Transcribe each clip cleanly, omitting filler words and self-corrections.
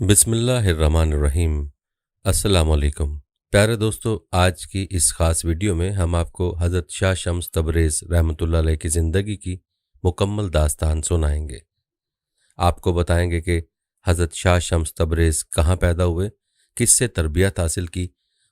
बिस्मिल्लाहिर्रहमानिर्रहीम। अस्सलामुअलैकुम। प्यारे दोस्तों, आज की इस ख़ास वीडियो में हम आपको हज़रत शाह शम्स तबरेज़ रहमतुल्लाह अलैह की ज़िंदगी की मुकम्मल दास्तान सुनाएंगे। आपको बताएंगे कि हज़रत शाह शम्स तबरेज़ कहाँ पैदा हुए, किससे तरबियत हासिल की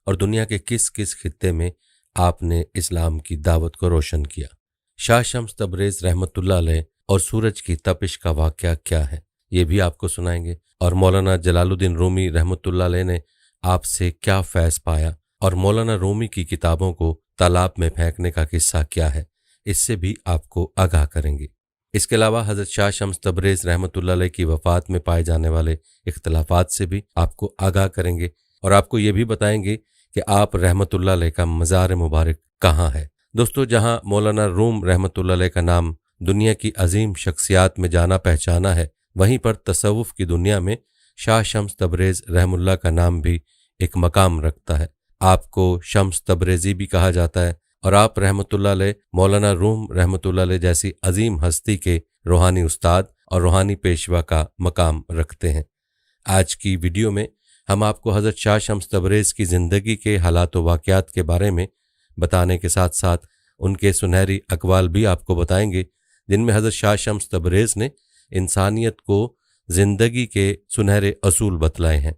और दुनिया के किस किस खित्ते में आपने इस्लाम की दावत को रोशन किया। शाह शम्स तबरेज़ रहमतुल्लाह अलैह और सूरज की तपिश का वाक़या क्या है, ये भी आपको सुनाएंगे। और मौलाना जलालुद्दीन रूमी रहमतुल्लाह अलैह ने आपसे क्या फैज़ पाया और मौलाना रूमी की किताबों को तालाब में फेंकने का किस्सा क्या है, इससे भी आपको आगाह करेंगे। इसके अलावा हज़रत शाह शम्स तबरेज़ रहमतुल्लाह अलैह की वफ़ात में पाए जाने वाले इख्तलाफात से भी आपको आगाह करेंगे और आपको ये भी बताएंगे कि आप रहमतुल्लाह अलैह का मज़ार मुबारक कहाँ है। दोस्तों, जहाँ मौलाना रूम रहमतुल्लाह अलैह का नाम दुनिया की अजीम शख्सियात में जाना पहचाना है, वहीं पर तसव्वुफ़ की दुनिया में शाह शम्स तबरेज़ रहमुल्लाह का नाम भी एक मकाम रखता है। आपको शम्स तबरेज़ी भी कहा जाता है और आप रहमतुल्लाह अलैह मौलाना रूम रहमतुल्लाह अलैह जैसी अजीम हस्ती के रूहानी उस्ताद और रूहानी पेशवा का मकाम रखते हैं। आज की वीडियो में हम आपको हज़रत शाह शम्स तबरेज़ की ज़िंदगी के हालात व वाक़यात के बारे में बताने के साथ साथ उनके सुनहरी अक़वाल भी आपको बताएंगे, जिनमें हज़रत शाह शम्स तबरेज़ ने इंसानियत को ज़िंदगी के सुनहरे असूल बतलाए हैं।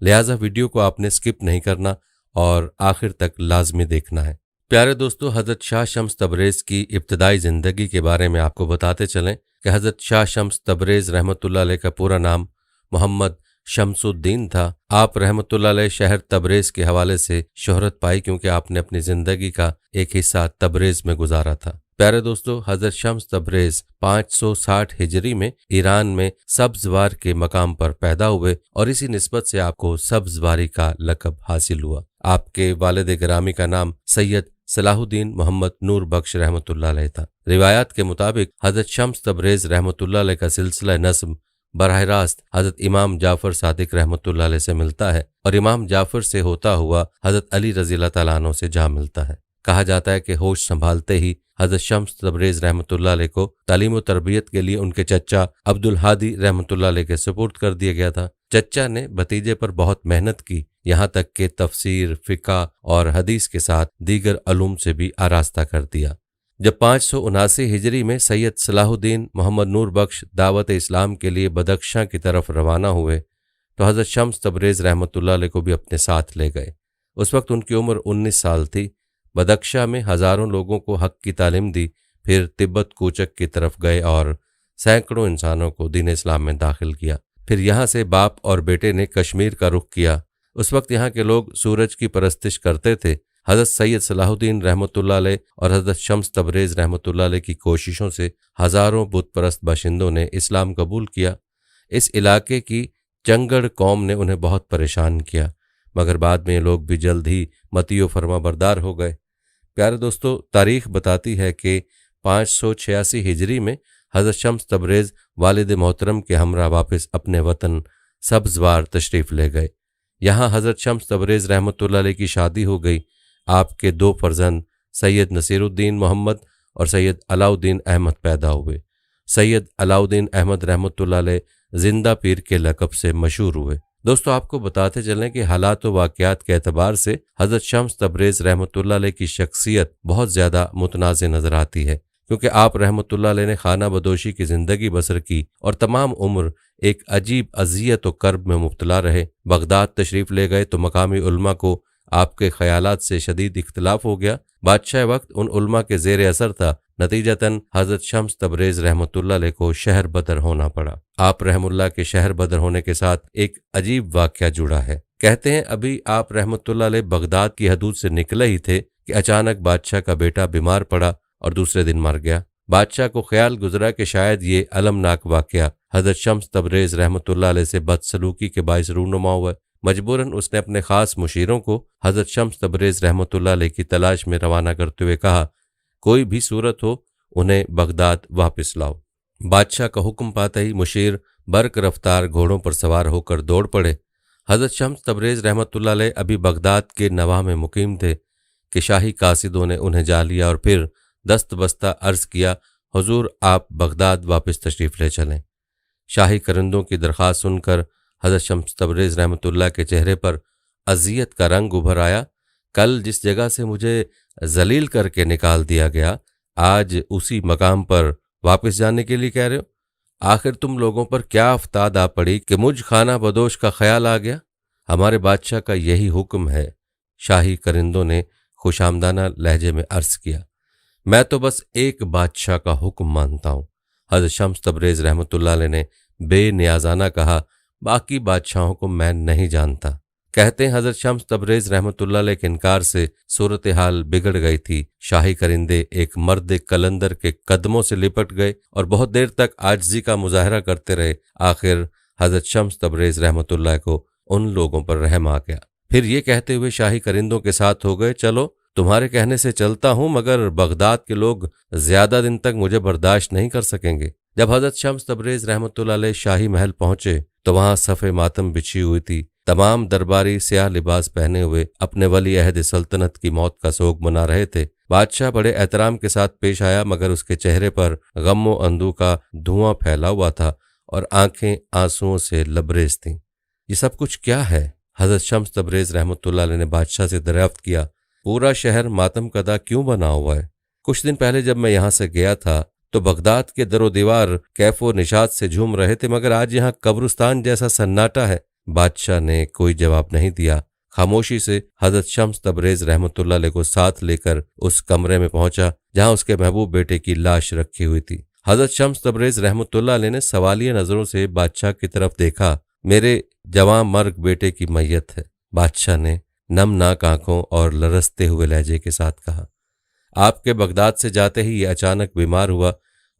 लिहाजा वीडियो को आपने स्किप नहीं करना और आखिर तक लाजमी देखना है। प्यारे दोस्तों, हज़रत शाह शम्स तबरेज़ की इब्तदाई ज़िंदगी के बारे में आपको बताते चलें कि हज़रत शाह शम्स तबरेज़ रहमतुल्लाह अलैह का पूरा नाम मोहम्मद शम्सुद्दीन था। आप रहमतुल्लाह अलैह शहर तबरेज़ के हवाले से शोहरत पाई क्योंकि आपने अपनी ज़िंदगी का एक हिस्सा तबरेज़ में गुजारा था। प्यारे दोस्तों, हज़रत शम्स तबरेज़ 560 हिजरी में ईरान में सब्ज़वार के मकाम पर पैदा हुए और इसी निस्बत से आपको सब्ज़वारी का लक़ब हासिल हुआ। आपके वालिद गिरामी का नाम सैयद सलाहुद्दीन मोहम्मद नूर बख्श रहमतुल्लाह अलैह था। रिवायात के मुताबिक हज़रत शम्स तबरेज़ रहमतुल्लाह अलैह का सिलसिला नस्ब बराह रास्त हज़रत इमाम जाफ़र सादिक रहमतुल्लाह अलैह से मिलता है और इमाम जाफ़र से होता हुआ हज़रत अली रज़ियल्लाहु तआला अन्हु से जा मिलता है। कहा जाता है कि होश संभालते ही हज़रत शम्स तबरेज़ रहमतुल्लाह अलैह को तालीम व तरबियत के लिए उनके चचा अब्दुल हादी रहमतुल्लाह अलैह के सुपुर्द कर दिया गया था। चचा ने भतीजे पर बहुत मेहनत की, यहाँ तक कि तफसीर, फ़िक़्ह और हदीस के साथ दीगर अलूम से भी आरास्ता कर दिया। जब 579 हिजरी में सैयद सलाहुद्दीन मोहम्मद नूर बख्श दावत इस्लाम के लिए बदख्शां की तरफ रवाना हुए तो हज़रत शम्स तबरेज़ रहमतुल्लाह अलैह को भी अपने साथ ले गए। उस वक्त उनकी उम्र 19 साल थी। बदख्शा में हज़ारों लोगों को हक़ की तालीम दी, फिर तिब्बत कूचक की तरफ गए और सैकड़ों इंसानों को दीन इस्लाम में दाखिल किया। फिर यहाँ से बाप और बेटे ने कश्मीर का रुख किया। उस वक्त यहाँ के लोग सूरज की परस्तिश करते थे। हज़रत सैयद सलाहुद्दीन रहमतुल्लाह अलैह और हज़रत शम्स तबरेज़ रहमतुल्लाह अलैह की कोशिशों से हज़ारों बुत परस्त बाशिंदों ने इस्लाम कबूल किया। इस इलाके की चंगड़ कौम ने उन्हें बहुत परेशान किया, मगर बाद में ये लोग भी जल्द ही मतीयो फरमाबरदार हो गए। प्यारे दोस्तों, तारीख बताती है कि 586 हिजरी में हज़रत शम्स तबरेज़ वालिद मोहतरम के हमरा वापस अपने वतन सब्ज़वार तशरीफ़ ले गए। यहाँ हज़रत शम्स तबरेज़ रहमतुल्लाह अलैह की शादी हो गई। आपके 2 फर्जंद सैयद नसीरुद्दीन मोहम्मद और सैयद अलाउद्दीन अहमद पैदा हुए। सैयद अलाउद्दीन अहमद रहमतुल्लाह अलैह जिंदा पीर के लक़ब से मशहूर हुए। दोस्तों, आपको बताते चलें कि हालात व वाक़यात के एतबार से हज़रत शम्स तबरेज़ रहमतुल्लाह अलैह की शख्सियत बहुत ज़्यादा मुतनाज़ नज़र आती है, क्योंकि आप रहमतुल्लाह अलैह ने खाना बदोशी की ज़िंदगी बसर की और तमाम उम्र एक अजीब अज़ियत व कर्ब में मुब्तला रहे। बगदाद तशरीफ़ ले गए तो मकामी उलमा को आपके ख़यालात से शदीद इख्तिलाफ हो गया। बादशाह वक्त उन उलमा के ज़ेर असर था। नतीजतन हज़रत शम्स तबरेज़ रहमतुल्लाह अलैह को शहर बदर होना पड़ा। आप रहमुल्लाह के शहर बदर होने के साथ एक अजीब वाक़या जुड़ा है। कहते हैं अभी आप रहमतुल्लाह अलैह बगदाद की हदूद से निकले ही थे कि अचानक बादशाह का बेटा बीमार पड़ा और दूसरे दिन मर गया। बादशाह को ख्याल गुजरा कि शायद ये अलमनाक वाक़या हज़रत शम्स तबरेज़ रहमतुल्लाह अलैह से बदसलूकी के बाइस रूनुमा हुआ। मजबूरन उसने अपने ख़ास मुशीरों को हज़रत शम्स तबरेज़ रहमतुल्लाह अलैह की तलाश में रवाना करते हुए कहा, कोई भी सूरत हो उन्हें बगदाद वापस लाओ। बादशाह का हुक्म पाते ही मुशीर बर्क रफ्तार घोड़ों पर सवार होकर दौड़ पड़े। हज़रत शम्स तबरेज़ रहमतुल्लाह अलैह अभी बगदाद के नवाह में मुकीम थे कि शाही कासिदों ने उन्हें जा लिया और फिर दस्त बस्ता अर्ज़ किया, हुजूर आप बगदाद वापस तशरीफ़ ले चलें। शाही करंदों की दरख्वास्त सुनकर हज़रत शम्स तबरेज़ रहमतुल्लाह के चेहरे पर अज़ियत का रंग उभर आया। कल जिस जगह से मुझे जलील करके निकाल दिया गया, आज उसी मकाम पर वापस जाने के लिए कह रहे हो? आखिर तुम लोगों पर क्या आफताद आ पड़ी कि मुझ खाना बदोश का ख्याल आ गया? हमारे बादशाह का यही हुक्म है, शाही करिंदों ने खुशामदाना लहजे में अर्ज किया। मैं तो बस एक बादशाह का हुक्म मानता हूँ। हज़रत शम्स तबरेज़ रहमतुल्लाह अलैह ने बेनियाजाना कहा, बाकी बादशाहों को मैं नहीं जानता। कहते हैं हज़रत शम्स तबरेज़ रहमतुल्लाह अलैह के इनकार से सूरत हाल बिगड़ गई थी। शाही करिंदे एक मर्द कलंदर के कदमों से लिपट गए और बहुत देर तक आजिज़ी का मुजाहरा करते रहे। आखिर हज़रत शम्स तबरेज़ रहमतुल्लाह को उन लोगों पर रहम आ गया। फिर ये कहते हुए शाही करिंदों के साथ हो गए, चलो तुम्हारे कहने से चलता हूं, मगर बगदाद के लोग ज्यादा दिन तक मुझे बर्दाश्त नहीं कर सकेंगे। जब हज़रत शम्स तबरेज़ रहमतुल्लाह अलैह शाही महल पहुंचे तो वहां सफ़े मातम बिछी हुई थी। तमाम दरबारी स्याह लिबास पहने हुए अपने वली अहद सल्तनत की मौत का सोग मना रहे थे। बादशाह बड़े एहतराम के साथ पेश आया, मगर उसके चेहरे पर गम व अंदू का धुआं फैला हुआ था और आंखें आंसुओं से लबरेज थीं। ये सब कुछ क्या है? हज़रत शम्स तबरेज़ रहमतुल्लाह अलैह ने बादशाह से दरियाफ्त किया। पूरा शहर मातम कदा क्यों बना हुआ है? कुछ दिन पहले जब मैं यहाँ से गया था तो बगदाद के दरो दीवार कैफो निशात से झूम रहे थे, मगर आज यहाँ कब्रिस्तान जैसा सन्नाटा है। बादशाह ने कोई जवाब नहीं दिया। खामोशी से हज़रत शम्स तबरेज़ रहमतुल्लाह अलैह को साथ लेकर उस कमरे में पहुंचा जहाँ उसके महबूब बेटे की लाश रखी हुई थी। हज़रत शम्स तबरेज़ रहमतुल्लाह अलैह ने सवालिया नजरों से बादशाह की तरफ देखा। मेरे जवां मर्ग बेटे की मैयत है, बादशाह ने नमनाक आंखों और लरसते हुए लहजे के साथ कहा। आपके बगदाद से जाते ही ये अचानक बीमार हुआ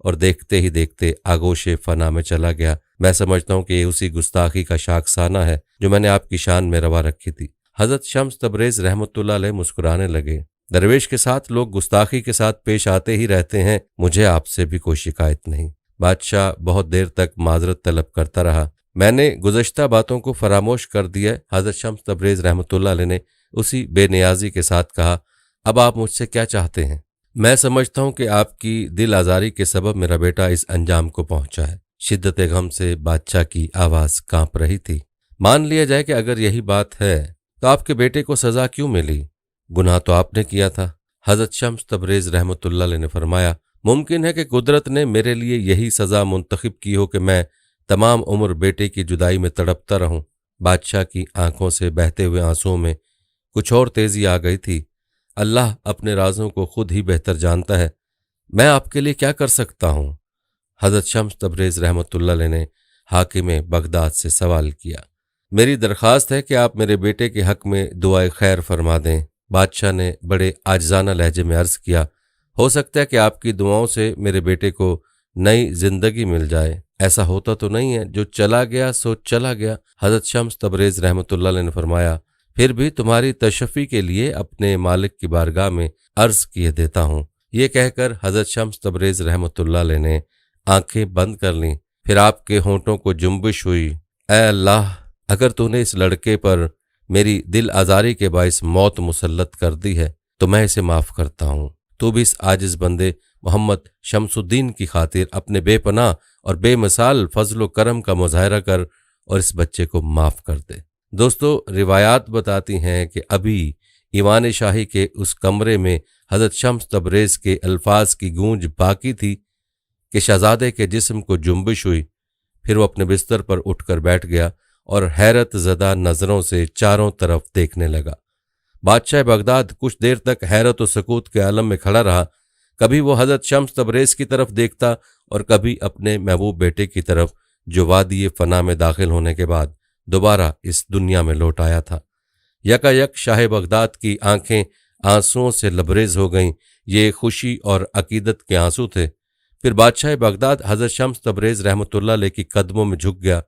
और देखते ही देखते आगोशे फना में चला गया। मैं समझता हूँ कि ये उसी गुस्ताखी का शाखसाना है जो मैंने आपकी शान में रवा रखी थी। हज़रत शम्स तबरेज़ रहमतुल्लाह अलैह मुस्कुराने लगे। दरवेश के साथ लोग गुस्ताखी के साथ पेश आते ही रहते हैं, मुझे आपसे भी कोई शिकायत नहीं। बादशाह बहुत देर तक माजरत तलब करता रहा। मैंने गुज़श्ता बातों को फरामोश कर दिया। हज़रत शम्स तबरेज़ रहमतुल्लाह अलैह ने उसी बेनियाजी के साथ कहा, अब आप मुझसे क्या चाहते हैं? मैं समझता हूं कि आपकी दिल आज़ारी के सबब मेरा बेटा इस अंजाम को पहुंचा है। शिद्दत गम से बादशाह की आवाज़ कांप रही थी। मान लिया जाए कि अगर यही बात है तो आपके बेटे को सज़ा क्यों मिली? गुनाह तो आपने किया था। हज़रत शम्स तबरेज़ रहमतुल्लाह अलैह ने फरमाया, मुमकिन है कि कुदरत ने मेरे लिए यही सज़ा मुंतखब की हो कि मैं तमाम उम्र बेटे की जुदाई में तड़पता रहूं। बादशाह की आंखों से बहते हुए आंसुओं में कुछ और तेजी आ गई थी। अल्लाह अपने राजों को खुद ही बेहतर जानता है, मैं आपके लिए क्या कर सकता हूं? हज़रत शम्स तबरेज़ रहमतुल्लाह अलैह ने हाकिम बगदाद से सवाल किया। मेरी दरख्वास्त है कि आप मेरे बेटे के हक में दुआए खैर फरमा दें। बादशाह ने बड़े आजिज़ाना लहजे में अर्ज किया, हो सकता है कि आपकी दुआओं से मेरे बेटे को नई जिंदगी मिल जाए। ऐसा होता तो नहीं है, जो चला गया सो चला गया। हज़रत शम्स तबरेज़ रहमतुल्लाह अलैह ने फरमाया, फिर भी तुम्हारी तशफ़ी के लिए अपने मालिक की बारगाह में अर्ज किए देता हूँ। ये कहकर हज़रत शम्स तबरेज़ रहमतुल्लाह अलैह ने आंखें बंद कर लीं। फिर आपके होंठों को जुम्बिश हुई, ऐ अल्लाह, अगर तूने इस लड़के पर मेरी दिल आज़ारी के बाइस मौत मुसल्लत कर दी है तो मैं इसे माफ़ करता हूँ। तू भी इस आजिज़ बंदे मोहम्मद शम्सुद्दीन की खातिर अपने बेपनाह और बेमिसाल फजलो करम का मुजाहरा कर और इस बच्चे को माफ़ कर दे। दोस्तों, रिवायात बताती हैं कि अभी ईवान शाही के उस कमरे में हज़रत शम्स तबरेज़ के अल्फाज की गूंज बाकी थी कि शहजादे के जिस्म को जुम्बिश हुई। फिर वो अपने बिस्तर पर उठकर बैठ गया और हैरत ज़दा नज़रों से चारों तरफ देखने लगा। बादशाह बगदाद कुछ देर तक हैरत और सकूत के आलम में खड़ा रहा। कभी वो हज़रत शम्स तबरेज़ की तरफ देखता और कभी अपने महबूब बेटे की तरफ, जो वादी फना में दाखिल होने के बाद दोबारा इस दुनिया में लौट आया था। यकायक शाह बगदाद की आंखें आंसुओं से लबरेज हो गईं। ये खुशी और अकीदत के आंसू थे। फिर बादशाह बगदाद हज़रत शम्स तबरेज़ रहमतुल्लाह अलैह के कदमों में झुक गया।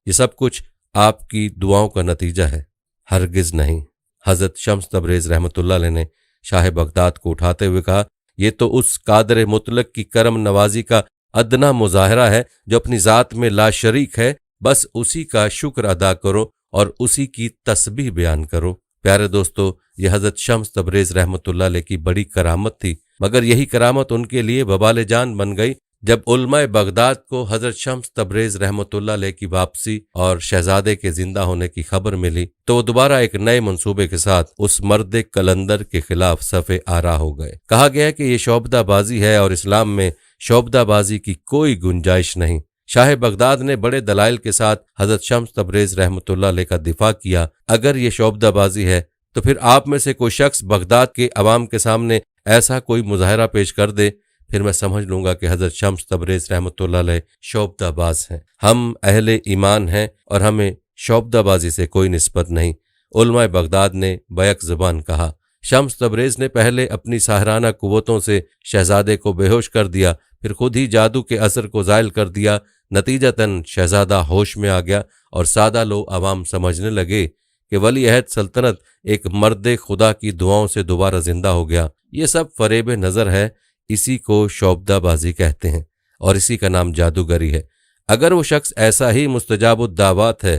ये सब कुछ आपकी दुआओं का नतीजा है, हरगिज़ नहीं। हज़रत शम्स तबरेज़ रहमतुल्लाह अलैह ने शाह बगदाद को उठाते हुए कहा, ये तो उस कादर मुतलक की करम नवाजी का अदना मुजाहरा है जो अपनी ज़ात में लाशरीक है। बस उसी का शुक्र अदा करो और उसी की तस्बीह बयान करो। प्यारे दोस्तों, यह हज़रत शम्स तबरेज़ रहमतुल्लाह अलैह की बड़ी करामत थी, मगर यही करामत उनके लिए वबाल जान बन गई। जब उलमाए बगदाद को हजरत शम्स तबरेज रहमतुल्लाह अलैह की वापसी और शहजादे के जिंदा होने की खबर मिली तो वो दोबारा एक नए मंसूबे के साथ उस मर्द कलंदर के खिलाफ सफ़े आरा हो गए। कहा गया कि ये शोबदाबाजी है और इस्लाम में शोबदाबाजी की कोई गुंजाइश नहीं। शाह बगदाद ने बड़े दलाइल के साथ हजरत शम्स तबरेज रहमतुल्लाह अलैह का दिफा किया। अगर ये शोबदाबाजी है तो फिर आप में से कोई शख्स बगदाद के अवाम के सामने ऐसा कोई मुजाहरा पेश कर दे, फिर मैं समझ लूंगा कि हजरत शम्स तबरेज रहमतुल्लाह अलैह शोबदाबाज हैं। हम अहले ईमान हैं और हमें शोबदाबाजी से कोई निस्बत नहीं। उलमाए बगदाद ने बैक ज़ुबान कहा। शम्स तबरेज ने पहले अपनी साहराना कुव्वतों से शहजादे को बेहोश कर दिया, फिर खुद ही जादू के असर को ज़ायल कर दिया। नतीजतन शहजादा होश में आ गया और सादा लो अवाम समझने लगे कि वली अहद सल्तनत एक मर्द खुदा की दुआओं से दोबारा जिंदा हो गया। ये सब फरेब नज़र है, इसी को शोबदाबाजी कहते हैं और इसी का नाम जादूगरी है। अगर वो शख्स ऐसा ही मुस्तजाबुद्दावात है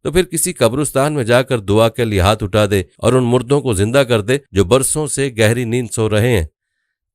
तो फिर किसी कब्रिस्तान में जाकर दुआ के लिए हाथ उठा दे और उन मुर्दों को जिंदा कर दे जो बरसों से गहरी नींद सो रहे हैं।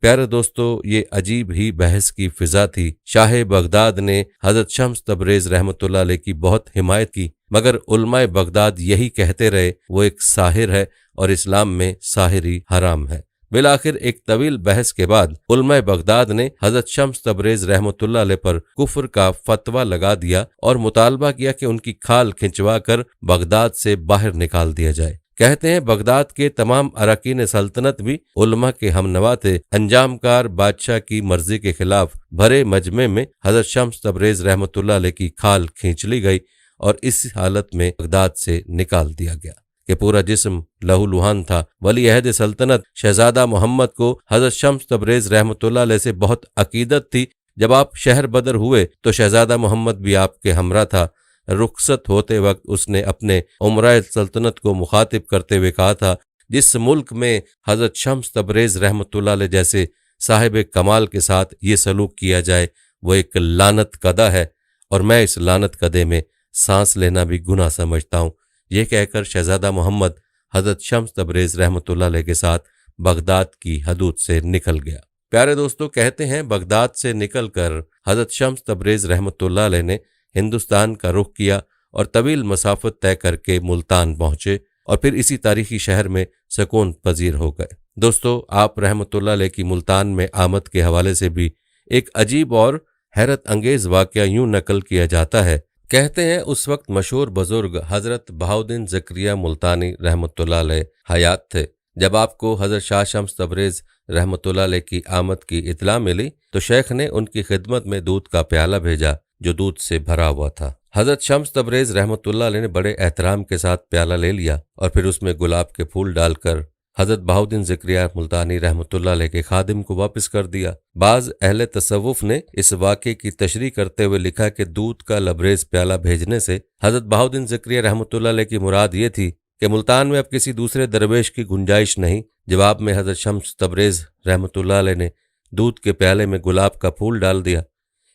प्यारे दोस्तों, ये अजीब ही बहस की फिजा थी। शाह बगदाद ने हजरत शम्स तबरेज रहमतुल्लाह अलैह की बहुत हिमायत की, मगर उलमाए बगदाद यही कहते रहे वो एक साहिर है और इस्लाम में साहिरी हराम है। बिलाखिर एक तवील बहस के बाद उलमाए बगदाद ने हजरत शम्स तबरेज रहमतुल्लाह अलैह पर कुफ्र का फतवा लगा दिया और मुतालबा किया कि उनकी खाल खिंचवा कर बगदाद से बाहर निकाल दिया जाए। कहते हैं बगदाद के तमाम अरकान सल्तनत भी उलमा के हमनवा थे। अंजामकार बादशाह की मर्जी के खिलाफ भरे मजमे में हजरत शम्स तबरेज रहमतुल्लाह अलैह की खाल खींच ली गई और इस हालत में बगदाद से निकाल दिया गया कि पूरा जिस्म लहूलुहान था। वली अहद सल्तनत शहजादा मोहम्मद को हजरत शम्स तबरेज रहमतुल्लाह अलैह से बहुत अकीदत थी। जब आप शहर बदर हुए तो शहजादा मोहम्मद भी आपके हमरा था। रुखसत होते वक्त उसने अपने उमराए सल्तनत को मुखातिब करते हुए कहा था, जिस मुल्क में हजरत शम्स तबरेज रहमतुल्लाह अलैह जैसे साहिब कमाल के साथ ये सलूक किया जाए वो एक लानत कदा है और मैं इस लानत कदे में सांस लेना भी गुनाह समझता हूँ। ये कहकर शहजादा मोहम्मद हजरत शम्स तबरेज रहमतुल्लाह अलैह के साथ बगदाद की हदूद से निकल गया। प्यारे दोस्तों, कहते हैं बगदाद से निकलकर हजरत शम्स तबरेज रहमतुल्लाह अलैह ने हिंदुस्तान का रुख किया और तवील मसाफत तय करके मुल्तान पहुंचे और फिर इसी तारीखी शहर में सकून पजीर हो गए। दोस्तों, आप रहमतुल्लाह अलैह की मुल्तान में आमद के हवाले से भी एक अजीब और हैरत अंगेज वाक़या यूं नकल किया जाता है। कहते हैं उस वक्त मशहूर बुजुर्ग हजरत बहाउद्दीन ज़करिया मुल्तानी रहमतुल्लाह अलैह हयात थे। जब आपको हजरत शाह शम्स तबरेज रहमतुल्लाह अलैह की आमद की इतला मिली तो शेख ने उनकी खिदमत में दूध का प्याला भेजा जो दूध से भरा हुआ था। हजरत शम्स तबरेज रहमतुल्लाह अलैह ने बड़े एहतराम के साथ प्याला ले लिया और फिर उसमें गुलाब के फूल डालकर हजरत बहाउद्दीन ज़करिया मुल्तानी रहमतुल्लाह अलैह के खादिम को वापस कर दिया। बाज अहले तसव्वुफ ने इस वाक़े की तशरीह करते हुए लिखा कि दूध का लबरेज प्याला भेजने से हजरत बहाउद्दीन ज़करिया रहमतुल्लाह अलैह की मुराद ये थी कि मुल्तान में अब किसी दूसरे दरवेश की गुंजाइश नहीं। जवाब में हजरत शम्स तबरेज रहमतुल्लाह अलैह ने दूध के प्याले में गुलाब का फूल डाल दिया।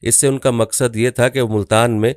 इससे उनका मकसद ये था कि वो मुल्तान में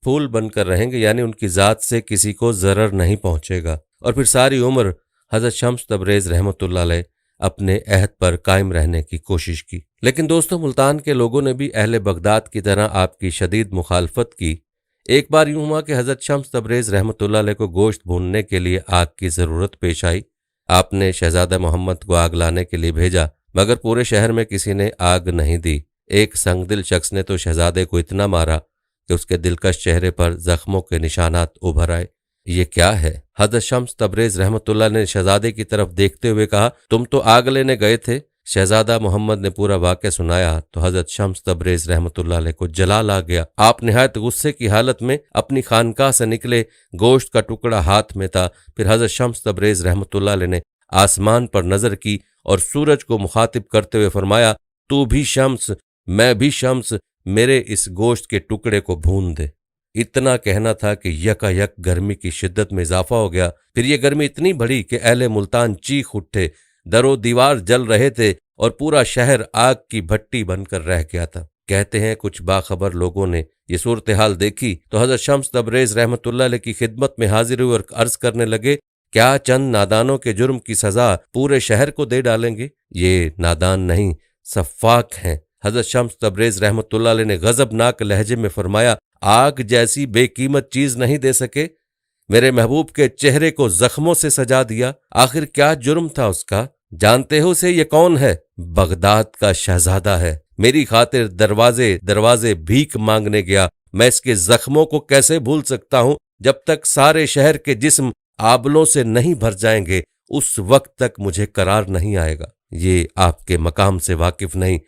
फूल बनकर रहेंगे, यानी उनकी ज़ात से किसी को ज़रर नहीं पहुंचेगा। और फिर सारी उम्र हजरत शम्स तबरेज रहमतुल्लाह अलैह अपने अहद पर कायम रहने की कोशिश की। लेकिन दोस्तों, मुल्तान के लोगों ने भी अहले बगदाद की तरह आपकी शदीद मुखालफत की। एक बार यूं हुआ कि हजरत शम्स तबरेज रहमतुल्लाह अलैह को गोश्त भूनने के लिए आग की ज़रूरत पेश आई। आपने शहजादा मोहम्मद को आग लाने के लिए भेजा, मगर पूरे शहर में किसी ने आग नहीं दी। एक संगदिल शख्स ने तो शहजादे को इतना मारा कि उसके दिलकश चेहरे पर जख्मों के निशानात उभर आए। ये क्या है? हजरत शम्स तबरेज रहमतुल्लाह ने शहजादे की तरफ देखते हुए कहा, तुम तो आग लेने गए थे। शहजादा मोहम्मद ने पूरा वाक़या सुनाया तो हजरत शम्स तबरेज रहमतुल्लाह अलैह को जलाल आ गया। आप निहायत गुस्से की हालत में अपनी खानकाह से निकले, गोश्त का टुकड़ा हाथ में था। फिर हजरत शम्स तबरेज रहमतुल्लाह अलैह ने आसमान पर नजर की और सूरज को मुखातिब करते हुए फरमाया, तू भी शम्स, मैं भी शम्स, मेरे इस गोश्त के टुकड़े को भून दे। इतना कहना था कि यकायक गर्मी की शिद्दत में इजाफा हो गया। फिर ये गर्मी इतनी बढ़ी कि अहले मुल्तान चीख उठे, दरो दीवार जल रहे थे और पूरा शहर आग की भट्टी बनकर रह गया था। कहते हैं कुछ बाखबर लोगों ने ये सूरत हाल देखी तो हजरत शम्स तबरेज रहमतुल्लाह अलैह की खिदमत में हाजिर हुए और अर्ज करने लगे, क्या चंद नादानों के जुर्म की सजा पूरे शहर को दे डालेंगे? ये नादान नहीं, सफ़ाक हैं। हजरत शम्स तबरेज रहमतुल्लाह अलैह ने गजबनाक लहजे में फरमाया, आग जैसी बेकीमत चीज नहीं दे सके? मेरे महबूब के चेहरे को जख्मों से सजा दिया। आखिर क्या जुर्म था उसका? जानते हो उसे ये कौन है? बगदाद का शहजादा है। मेरी खातिर दरवाजे दरवाजे भीख मांगने गया। मैं इसके जख्मों को कैसे भूल सकता हूं? जब तक सारे शहर के जिस्म आबलों से नहीं भर जाएंगे उस वक्त तक मुझे करार नहीं आएगा। ये आपके मकाम से वाकिफ नहीं,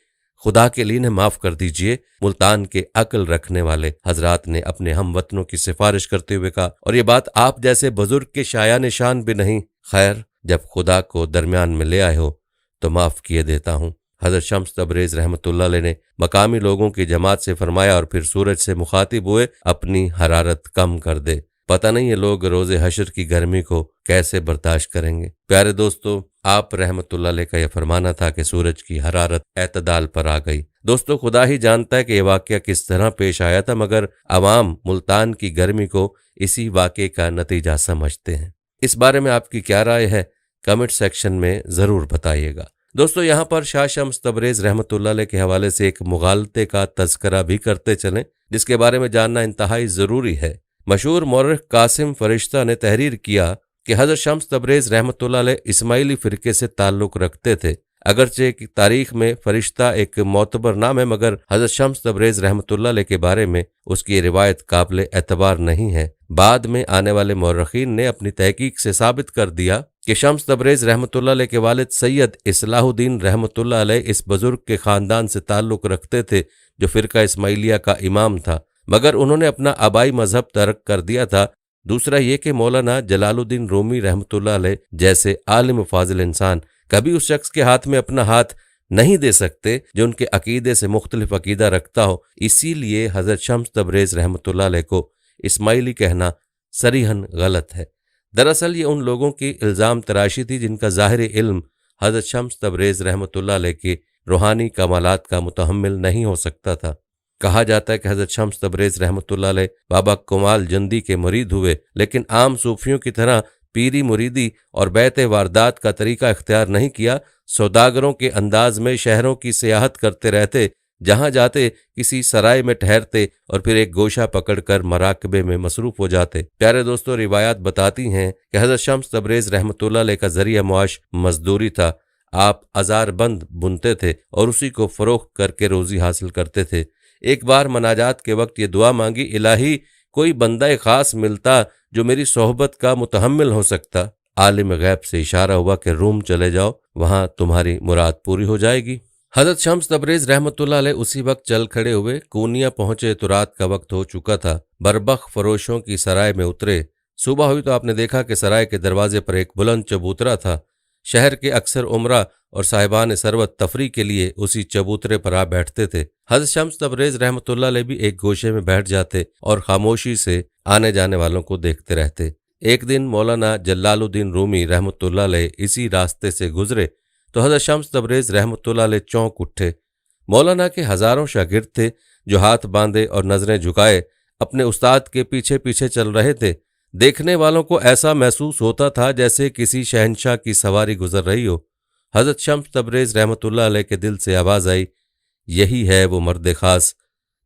खुदा के लिए माफ कर दीजिए। मुल्तान के अक्ल रखने वाले हजरात ने अपने हमवतनों की सिफारिश करते हुए कहा, और ये बात आप जैसे बुजुर्ग के शाया निशान भी नहीं। खैर, जब खुदा को दरमियान में ले आए हो तो माफ किए देता हूं। हजरत शम्स तबरेज रहमतुल्लाह अलैह ने मकामी लोगों की जमात से फरमाया और फिर सूरज से मुखातिब हुए, अपनी हरारत कम कर दे। पता नहीं ये लोग रोजे हशर की गर्मी को कैसे बर्दाश्त करेंगे। प्यारे दोस्तों, आप रहमतुल्लाह अलैह का यह फरमाना था कि सूरज की हरारत एतदाल पर आ गई। दोस्तों, खुदा ही जानता है कि यह वाकया किस तरह पेश आया था, मगर अवाम मुल्तान की गर्मी को इसी वाकये का नतीजा समझते हैं। इस बारे में आपकी क्या राय है? कमेंट सेक्शन में जरूर बताइएगा। दोस्तों, यहाँ पर शाह शम्स तबरेज रहमतुल्लाह अलैह के हवाले से एक मुगालते का तज़किरा भी करते चलें, जिसके बारे में जानना इंतहाई जरूरी है। मशहूर मौरख कासिम फरिश्ता ने तहरीर किया कि हजरत शम्स तबरेज रहमतुल्लाह अलैह इस्माइली फिरके से ताल्लुक रखते थे। अगरचे कि तारीख में फरिश्ता एक मोतबर नाम है, मगर हजरत शम्स तबरेज रहमतुल्लाह अलैह के बारे में उसकी रिवायत काबिल एतबार नहीं है। बाद में आने वाले मौरखीन ने अपनी तहकीक से साबित कर दिया कि शम्स तबरेज रहमतुल्लाह अलैह के वालिद सैयद इस्लाहुद्दीन रहमतुल्लाह अलैह इस बुजुर्ग के खानदान से ताल्लुक रखते थे जो फिरका इस्माइलिया का इमाम था, मगर उन्होंने अपना आबाई मजहब तर्क कर दिया था। दूसरा ये कि मौलाना जलालुद्दीन रूमी रहमतुल्लाह अलैह जैसे आलिम फाजिल इंसान कभी उस शख्स के हाथ में अपना हाथ नहीं दे सकते जो उनके अकीदे से मुख्तलिफ अकीदा रखता हो। इसीलिए हजरत शम्स तबरेज रहमतुल्लाह अलैह को इस्माइली कहना सरीहन गलत है। दरअसल ये उन लोगों की इल्ज़ाम तराशी थी जिनका ज़ाहिरी इल्म हजरत शम्स तबरेज रहमतुल्लाह अलैह के रूहानी कमालात का मुतहम्मिल नहीं हो सकता था। कहा जाता है कि हजरत शम्स तबरेज रहमतुल्लाह अलैह बाबा कमाल जंदी के मुरीद हुए, लेकिन आम सूफियों की तरह पीरी मुरीदी और बैत वारदात का तरीका इख्तियार नहीं किया। सौदागरों के अंदाज में शहरों की सियाहत करते रहते, जहां जाते किसी सराय में ठहरते और फिर एक गोशा पकड़कर मराकबे में मसरूफ हो जाते। प्यारे दोस्तों, रिवायात बताती हैं कि हजरत शम्स तबरेज रहमतुल्लाह अलैह का जरिया मुआश मजदूरी था। आप अजारबंद बुनते थे और उसी को फरोख्त करके रोजी हासिल करते थे। एक बार मनाजात के वक्त ये दुआ मांगी, इलाही कोई बंदा खास मिलता जो मेरी सोहबत का मुतहम्मिल हो सकता। आलिम गैब से इशारा हुआ कि रूम चले जाओ, वहां तुम्हारी मुराद पूरी हो जाएगी। हजरत शम्स तबरेज रहमतुल्लाह अलैह उसी वक्त चल खड़े हुए। कूनिया पहुंचे तो रात का वक्त हो चुका था। बरबख फरोशों की सराय में उतरे। सुबह हुई तो आपने देखा कि सराय के दरवाजे पर एक बुलंद चबूतरा था। शहर के अक्सर उमरा और साहिबान सरवत तफरी के लिए उसी चबूतरे पर आ बैठते थे। हजरत शम्स तबरेज रहमतुल्लाह अलैह भी एक गोशे में बैठ जाते और खामोशी से आने जाने वालों को देखते रहते। एक दिन मौलाना जलालुद्दीन रूमी रहमतुल्लाह अलैह इसी रास्ते से गुजरे तो हजरत शम्स तबरेज रहमतुल्लाह अलैह चौंक उठे। मौलाना के हजारों शागिर्द थे जो हाथ बांधे और नजरें झुकाए अपने उस्ताद के पीछे पीछे चल रहे थे। देखने वालों को ऐसा महसूस होता था जैसे किसी शहंशाह की सवारी गुजर रही हो। हजरत शम्स तबरेज रहमतुल्लाह अलैह के दिल से आवाज आई, यही है वो मर्द खास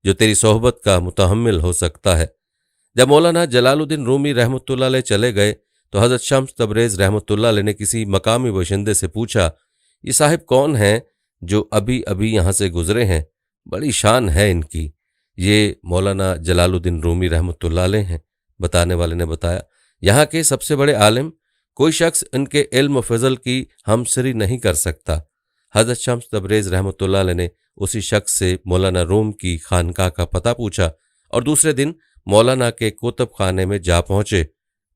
जो तेरी सोहबत का मुतहम्मिल हो सकता है। जब मौलाना जलालुद्दीन रूमी रहमतुल्लाह अलैह चले गए तो हजरत शम्स तबरेज रहमतुल्लाह अलैह ने किसी मकामी बाशिंदे से पूछा, ये साहिब कौन हैं जो अभी अभी यहाँ से गुजरे हैं? बड़ी शान है इनकी। ये मौलाना जलालुद्दीन रूमी रहमतुल्लाह अलैह हैं। बताने वाले ने बताया, यहाँ के सबसे बड़े आलिम, कोई शख्स इनके इल्म फजल की हमसरी नहीं कर सकता। हजरत शम्स तबरेज रहमतुल्लाह अलैह ने उसी शख्स से मौलाना रूम की खानका का पता पूछा और दूसरे दिन मौलाना के कुतुब खाने में जा पहुंचे।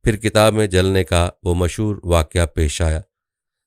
फिर किताब में जलने का वो मशहूर वाकया पेश आया।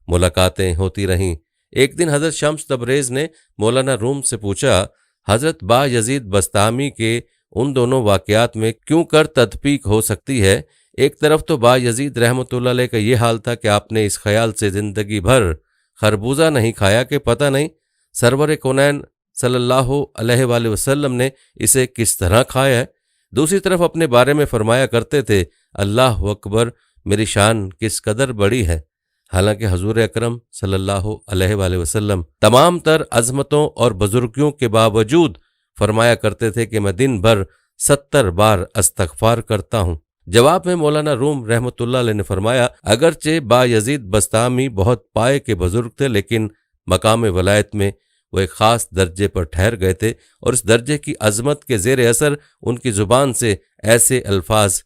मुलाकातें होती रहीं। एक दिन हजरत शम्स तबरेज ने मौलाना रूम से पूछा, हजरत बा यजीद बस्तामी के उन दोनों वाकयात में क्यों कर तदपीक हो सकती है? एक तरफ तो बा यजीद रहमतुल्लाह अलैह का ये हाल था कि आपने इस ख्याल से जिंदगी भर खरबूजा नहीं खाया कि पता नहीं सरवर कौनैन सल्लल्लाहु अलैहि वसल्लम ने इसे किस तरह खाया है। दूसरी तरफ अपने बारे में फरमाया करते थे, अल्लाह अकबर, मेरी शान किस कदर बड़ी है। हालांकि हजूर अकरम सल्लल्लाहु अलैहि वसल्लम तमाम तर अजमतों और बुजुर्गियों के बावजूद फरमाया करते थे कि मैं दिन भर 70 बार इस्तग़फ़ार करता हूँ। जवाब में मौलाना रूम रहमतुल्लाह अलैह ने फरमाया, अगरचे बायजीद बस्तामी बहुत पाए के बुजुर्ग थे, लेकिन मकाम वलायत में वो एक ख़ास दर्जे पर ठहर गए थे और इस दर्जे की अजमत के ज़ेर असर उनकी ज़ुबान से ऐसे अल्फाज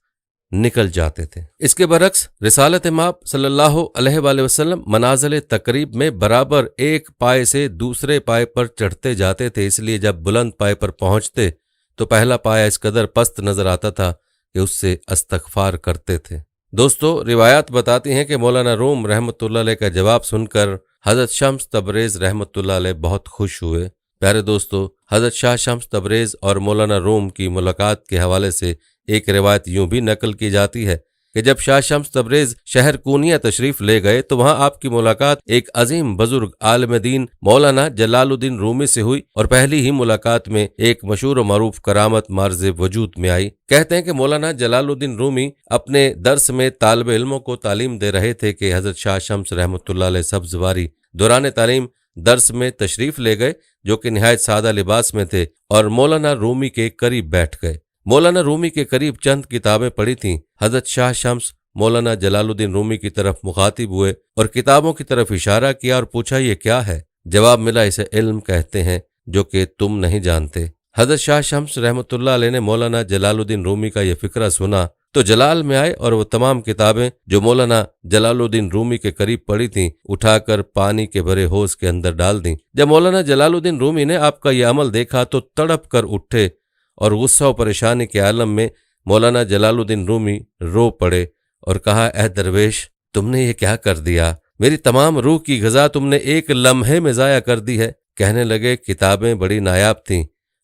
निकल जाते थे। इसके बरक्स रिसालत माब सल्लल्लाहु अलैहि वसल्लम मनाज़िल तकरीब में बराबर एक पाए से दूसरे पाए पर चढ़ते जाते थे, इसलिए जब बुलंद पाए पर पहुंचते तो पहला पाया इस कदर पस्त नजर आता था कि उससे इस्तग़फ़ार करते थे। दोस्तों, रिवायात बताती हैं कि मौलाना रूम रहमतुल्लाह अलैह का जवाब सुनकर हज़रत शम्स तबरेज़ रहमतुल्लाह अलैह बहुत खुश हुए। प्यारे दोस्तों, हज़रत शाह शम्स तबरेज़ और मौलाना रूम की मुलाकात के हवाले से एक रिवायत यूं भी नकल की जाती है कि जब शाह शम्स तबरेज़ शहर कूनिया तशरीफ ले गए तो वहां आपकी मुलाकात एक अजीम बुजुर्ग आलिम दीन मौलाना जलालुद्दीन रूमी से हुई और पहली ही मुलाकात में एक मशहूर मरूफ करामत मार्ज वजूद में आई। कहते हैं कि मौलाना जलालुद्दीन रूमी अपने दर्स में तालिब इल्मों को तालीम दे रहे थे कि हज़रत शाह शम्स रहमतुल्लाह अलैह सब्ज़वारी दौरान तालीम दर्स में तशरीफ ले गए, जो कि निहायत सादा लिबास में थे, और मौलाना रूमी के करीब बैठ गए। मौलाना रूमी के करीब चंद किताबें पढ़ी थीं। हज़रत शाह शम्स मौलाना जलालुद्दीन रूमी की तरफ मुखातिब हुए और किताबों की तरफ इशारा किया और पूछा, ये क्या है? जवाब मिला, इसे इल्म कहते हैं जो कि तुम नहीं जानते। हज़रत शाह शम्स रहमतुल्लाह अलैह ने मौलाना जलालुद्दीन रूमी का यह फिक्रा सुना तो जलाल में आए और वो तमाम किताबें जो मौलाना जलालुद्दीन रूमी के करीब पड़ी थीं उठाकर पानी के भरे होज के अंदर डाल दी। जब मौलाना जलालुद्दीन रूमी ने आपका यह अमल देखा तो तड़प कर उठे और गुस्सा और परेशानी के आलम में मौलाना जलालुद्दीन रूमी रो पड़े और कहा, ऐ दरवेश, तुमने ये क्या कर दिया? मेरी तमाम रूह की ग़िज़ा तुमने एक लम्हे में ज़ाया कर दी है। कहने लगे, किताबें बड़ी नायाब थीं,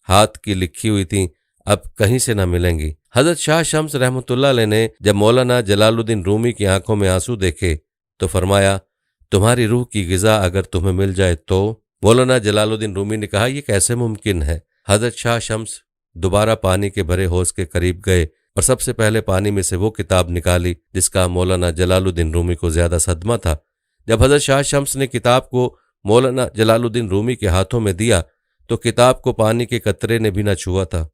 हाथ की लिखी हुई थीं, अब कहीं से ना मिलेंगी। हज़रत शाह शम्स रहमतुल्लाह अलैह ने जब मौलाना जलालुद्दीन रूमी की आंखों में आंसू देखे तो फरमाया, तुम्हारी रूह की ग़िज़ा अगर तुम्हें मिल जाए तो? मौलाना जलालुद्दीन रूमी ने कहा, यह कैसे मुमकिन है? हज़रत शाह शम्स दोबारा पानी के भरे होज के करीब गए और सबसे पहले पानी में से वो किताब निकाली जिसका मौलाना जलालुद्दीन रूमी को ज्यादा सदमा था। जब हज़रत शाह शम्स ने किताब को मौलाना जलालुद्दीन रूमी के हाथों में दिया तो किताब को पानी के कतरे ने भी न छुआ था।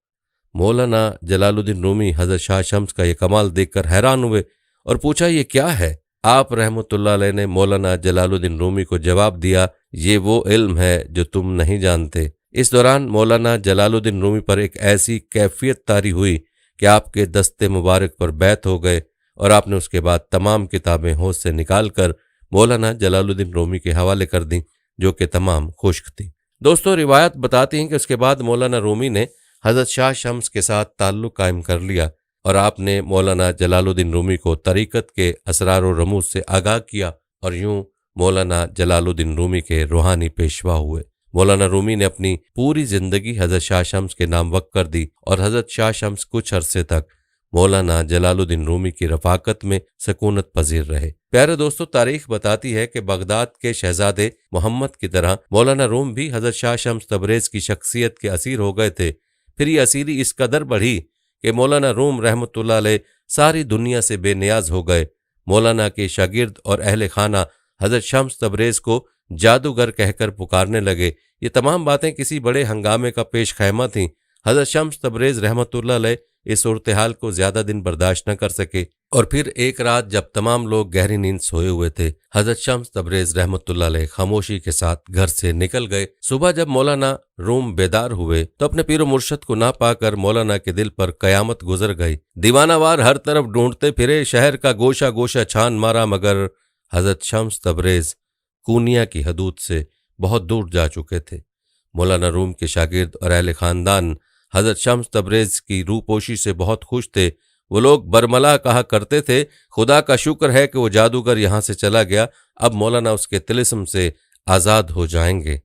मौलाना जलालुद्दीन रूमी हज़रत शाह शम्स का ये कमाल देखकर हैरान हुए और पूछा, ये क्या है? आप रहमतुल्लाह अलैह ने मौलाना जलालुद्दीन रूमी को जवाब दिया, ये वो इल्म है जो तुम नहीं जानते। इस दौरान मौलाना जलालुद्दीन रूमी पर एक ऐसी कैफियत तारी हुई कि आपके दस्ते मुबारक पर बैत हो गए और आपने उसके बाद तमाम किताबें होश से निकाल कर मौलाना जलालुद्दीन रूमी के हवाले कर दी, जो कि तमाम खुश्क थी। दोस्तों, रिवायत बताती हैं कि उसके बाद मौलाना रूमी ने हज़रत शाह शम्स के साथ ताल्लुक़ कायम कर लिया और आपने मौलाना जलालुद्दीन रूमी को तरीक़त के असरार और रमूज़ से आगाह किया और यूं मौलाना जलालुद्दीन रूमी के रूहानी पेशवा हुए। मौलाना रूमी ने अपनी पूरी जिंदगी हज़रत शाह शम्स के नाम वक्फ कर दी और हज़रत शाह शम्स कुछ अरसे तक मौलाना जलालुद्दीन रूमी की रफ़ाकत में सकूनत पजीर रहे। प्यारे दोस्तों, तारीख बताती है कि बगदाद के शहजादे मोहम्मद की तरह मौलाना रूम भी हज़रत शाह शम्स तबरेज़ की शख्सियत के असीर हो गए थे। फिर ये असीरी इस कदर बढ़ी कि मौलाना रूम रहमतुल्लाह अलैह सारी दुनिया से बेनियाज हो गए। मौलाना के शागिर्द और अहले खाना हज़रत शम्स तबरेज़ को जादूगर कहकर पुकारने लगे। ये तमाम बातें किसी बड़े हंगामे का पेश खैमा थीं। हज़रत शम्स तबरेज़ रहमतुल्लाह अलैह इस सूरत हाल को ज्यादा दिन बर्दाश्त न कर सके और फिर एक रात जब तमाम लोग गहरी नींद सोए हुए थे, हज़रत शम्स तबरेज़ रहमतुल्लाह अलैह खामोशी के साथ घर से निकल गए। सुबह जब मौलाना रूम बेदार हुए तो अपने पीर मुर्शद को ना पाकर मौलाना के दिल पर कयामत गुजर गई। दीवानावार हर तरफ ढूंढते फिरे, शहर का गोशा गोशा छान मारा, मगर हज़रत शम्स तबरेज़ कूनिया की हदूद से बहुत दूर जा चुके थे। मौलाना रूम के शागिर्द और अहले खानदान हज़रत शम्स तबरेज़ की रूपोशी से बहुत खुश थे। वो लोग बरमला कहा करते थे, खुदा का शुक्र है कि वो जादूगर यहाँ से चला गया, अब मौलाना उसके तिलिस्म से आज़ाद हो जाएंगे।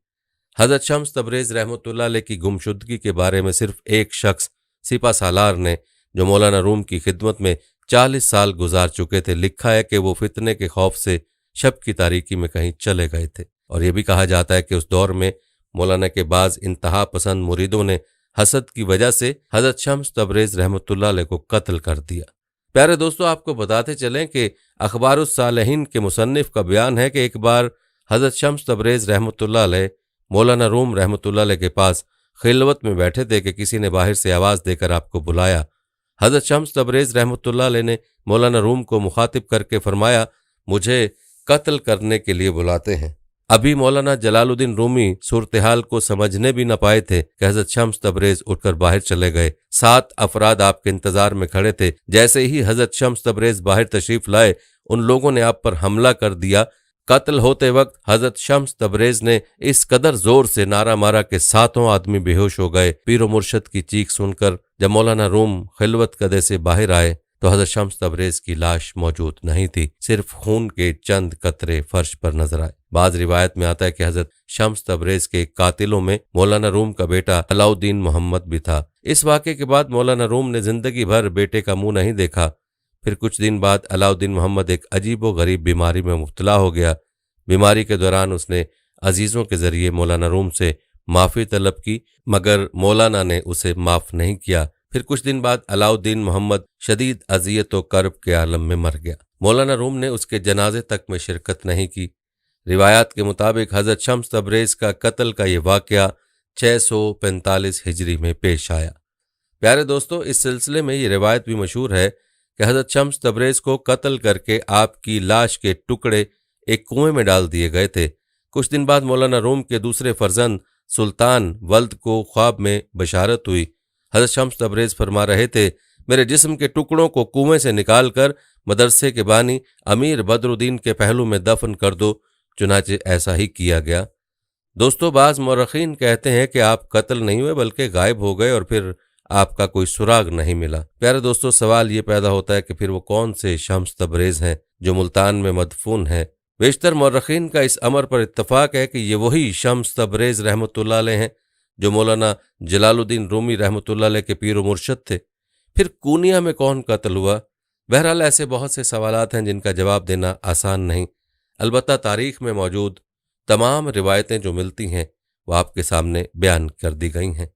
हज़रत शम्स तबरेज़ रहमतुल्लाह अलैह की गुमशुदगी के बारे में सिर्फ एक शख्स सिपा सालार ने, जो मौलाना रूम की खिदमत में 40 साल गुजार चुके थे, लिखा है कि वो फितने के खौफ से शब की तारीकी में कहीं चले गए थे। और यह भी कहा जाता है कि उस दौर में मौलाना के बाज़ इंतहा पसंद मुरीदों ने हसद की वजह से हज़रत शम्स तबरेज़ रहमतुल्लाह अलैह को कत्ल कर दिया। प्यारे दोस्तों, आपको बताते चलें कि अखबारुस सालिहीन के मुसन्निफ का बयान है कि एक बार हज़रत शम्स तबरेज़ रहमतुल्लाह अलैह मौलाना रूम रहमतुल्लाह अलैह के पास खिलवत में बैठे थे कि किसी ने बाहर से आवाज़ देकर आपको बुलाया। हज़रत शम्स तबरेज़ रहमतुल्लाह अलैह ने मौलाना रूम को मुखातिब करके फरमाया, मुझे कत्ल करने के लिए बुलाते हैं। अभी मौलाना जलालुद्दीन रूमी सूरत हाल को समझने भी न पाए थे कि हज़रत शम्स तबरेज़ उठकर बाहर चले गए। 7 अफराद आपके इंतजार में खड़े थे। जैसे ही हज़रत शम्स तबरेज़ बाहर तशरीफ लाए, उन लोगों ने आप पर हमला कर दिया। कत्ल होते वक्त हज़रत शम्स तबरेज़ ने इस कदर जोर से नारा मारा कि 7 आदमी बेहोश हो गए। पीरो मुर्शद की चीख सुनकर जब मौलाना रूम खिलवत कदे से बाहर आए तो हज़रत शम्स तबरेज़ की लाश मौजूद नहीं थी, सिर्फ खून के चंद कतरे फर्श पर नजर आए। बाज रिवायत में आता है कि हज़रत शम्स तबरेज़ के कातिलों में मौलाना रूम का बेटा अलाउद्दीन मोहम्मद भी था। इस वाक़े के बाद मौलाना रूम ने जिंदगी भर बेटे का मुंह नहीं देखा। फिर कुछ दिन बाद अलाउद्दीन मोहम्मद एक अजीबो गरीब बीमारी में मुब्तला हो गया। बीमारी के दौरान उसने अजीज़ों के जरिए मौलाना रूम से माफ़ी तलब की, मगर मौलाना ने उसे माफ़ नहीं किया। फिर कुछ दिन बाद अलाउद्दीन मोहम्मद शदीद अजियत व कर्ब के आलम में मर गया। मौलाना रूम ने उसके जनाजे तक में शिरकत नहीं की। रिवायात के मुताबिक हज़रत शम्स तबरेज़ का कत्ल का ये वाक़या 645 हिजरी में पेश आया। प्यारे दोस्तों, इस सिलसिले में ये रिवायत भी मशहूर है कि हज़रत शम्स तबरेज़ को कत्ल करके आपकी लाश के टुकड़े एक कुएं में डाल दिए गए थे। कुछ दिन बाद मौलाना रूम के दूसरे फर्जंद सुल्तान वल्द को ख्वाब में बशारत हुई। हज़रत शम्स तबरेज़ फरमा रहे थे, मेरे जिस्म के टुकड़ों को कुएं से निकाल कर मदरसे के बानी अमीर बदरुद्दीन के पहलू में दफन कर दो। चुनाचे ऐसा ही किया गया। दोस्तों, बाज़ मौरखीन कहते हैं कि आप कत्ल नहीं हुए बल्कि गायब हो गए और फिर आपका कोई सुराग नहीं मिला। प्यारे दोस्तों, सवाल ये पैदा होता है कि फिर वो कौन से शम्स तबरेज़ हैं जो मुल्तान में मदफून हैं। बेशतर मौरखीन का इस अमर पर इत्तफाक है कि ये वही शम्स तबरेज़ रहमतुल्लाह अलैह हैं जो मौलाना जलालुद्दीन रूमी रहमतुल्लाह अलैह के पीर व मुर्शद थे। फिर कूनिया में कौन कत्ल हुआ? बहरहाल ऐसे बहुत से सवालात हैं जिनका जवाब देना आसान नहीं। अलबत्ता तारीख में मौजूद तमाम रिवायतें जो मिलती हैं वो आपके सामने बयान कर दी गई हैं।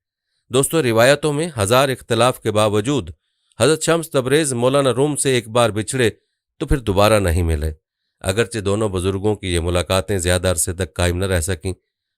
दोस्तों, रिवायतों में 1000 इख्तलाफ के बावजूद हज़रत शम्स तबरेज़ मौलाना रूम से एक बार बिछड़े तो फिर दोबारा नहीं मिले। अगरचे दोनों बुजुर्गों की ये मुलाकातें ज़्यादा अरसे तक कायम न रह सकीं,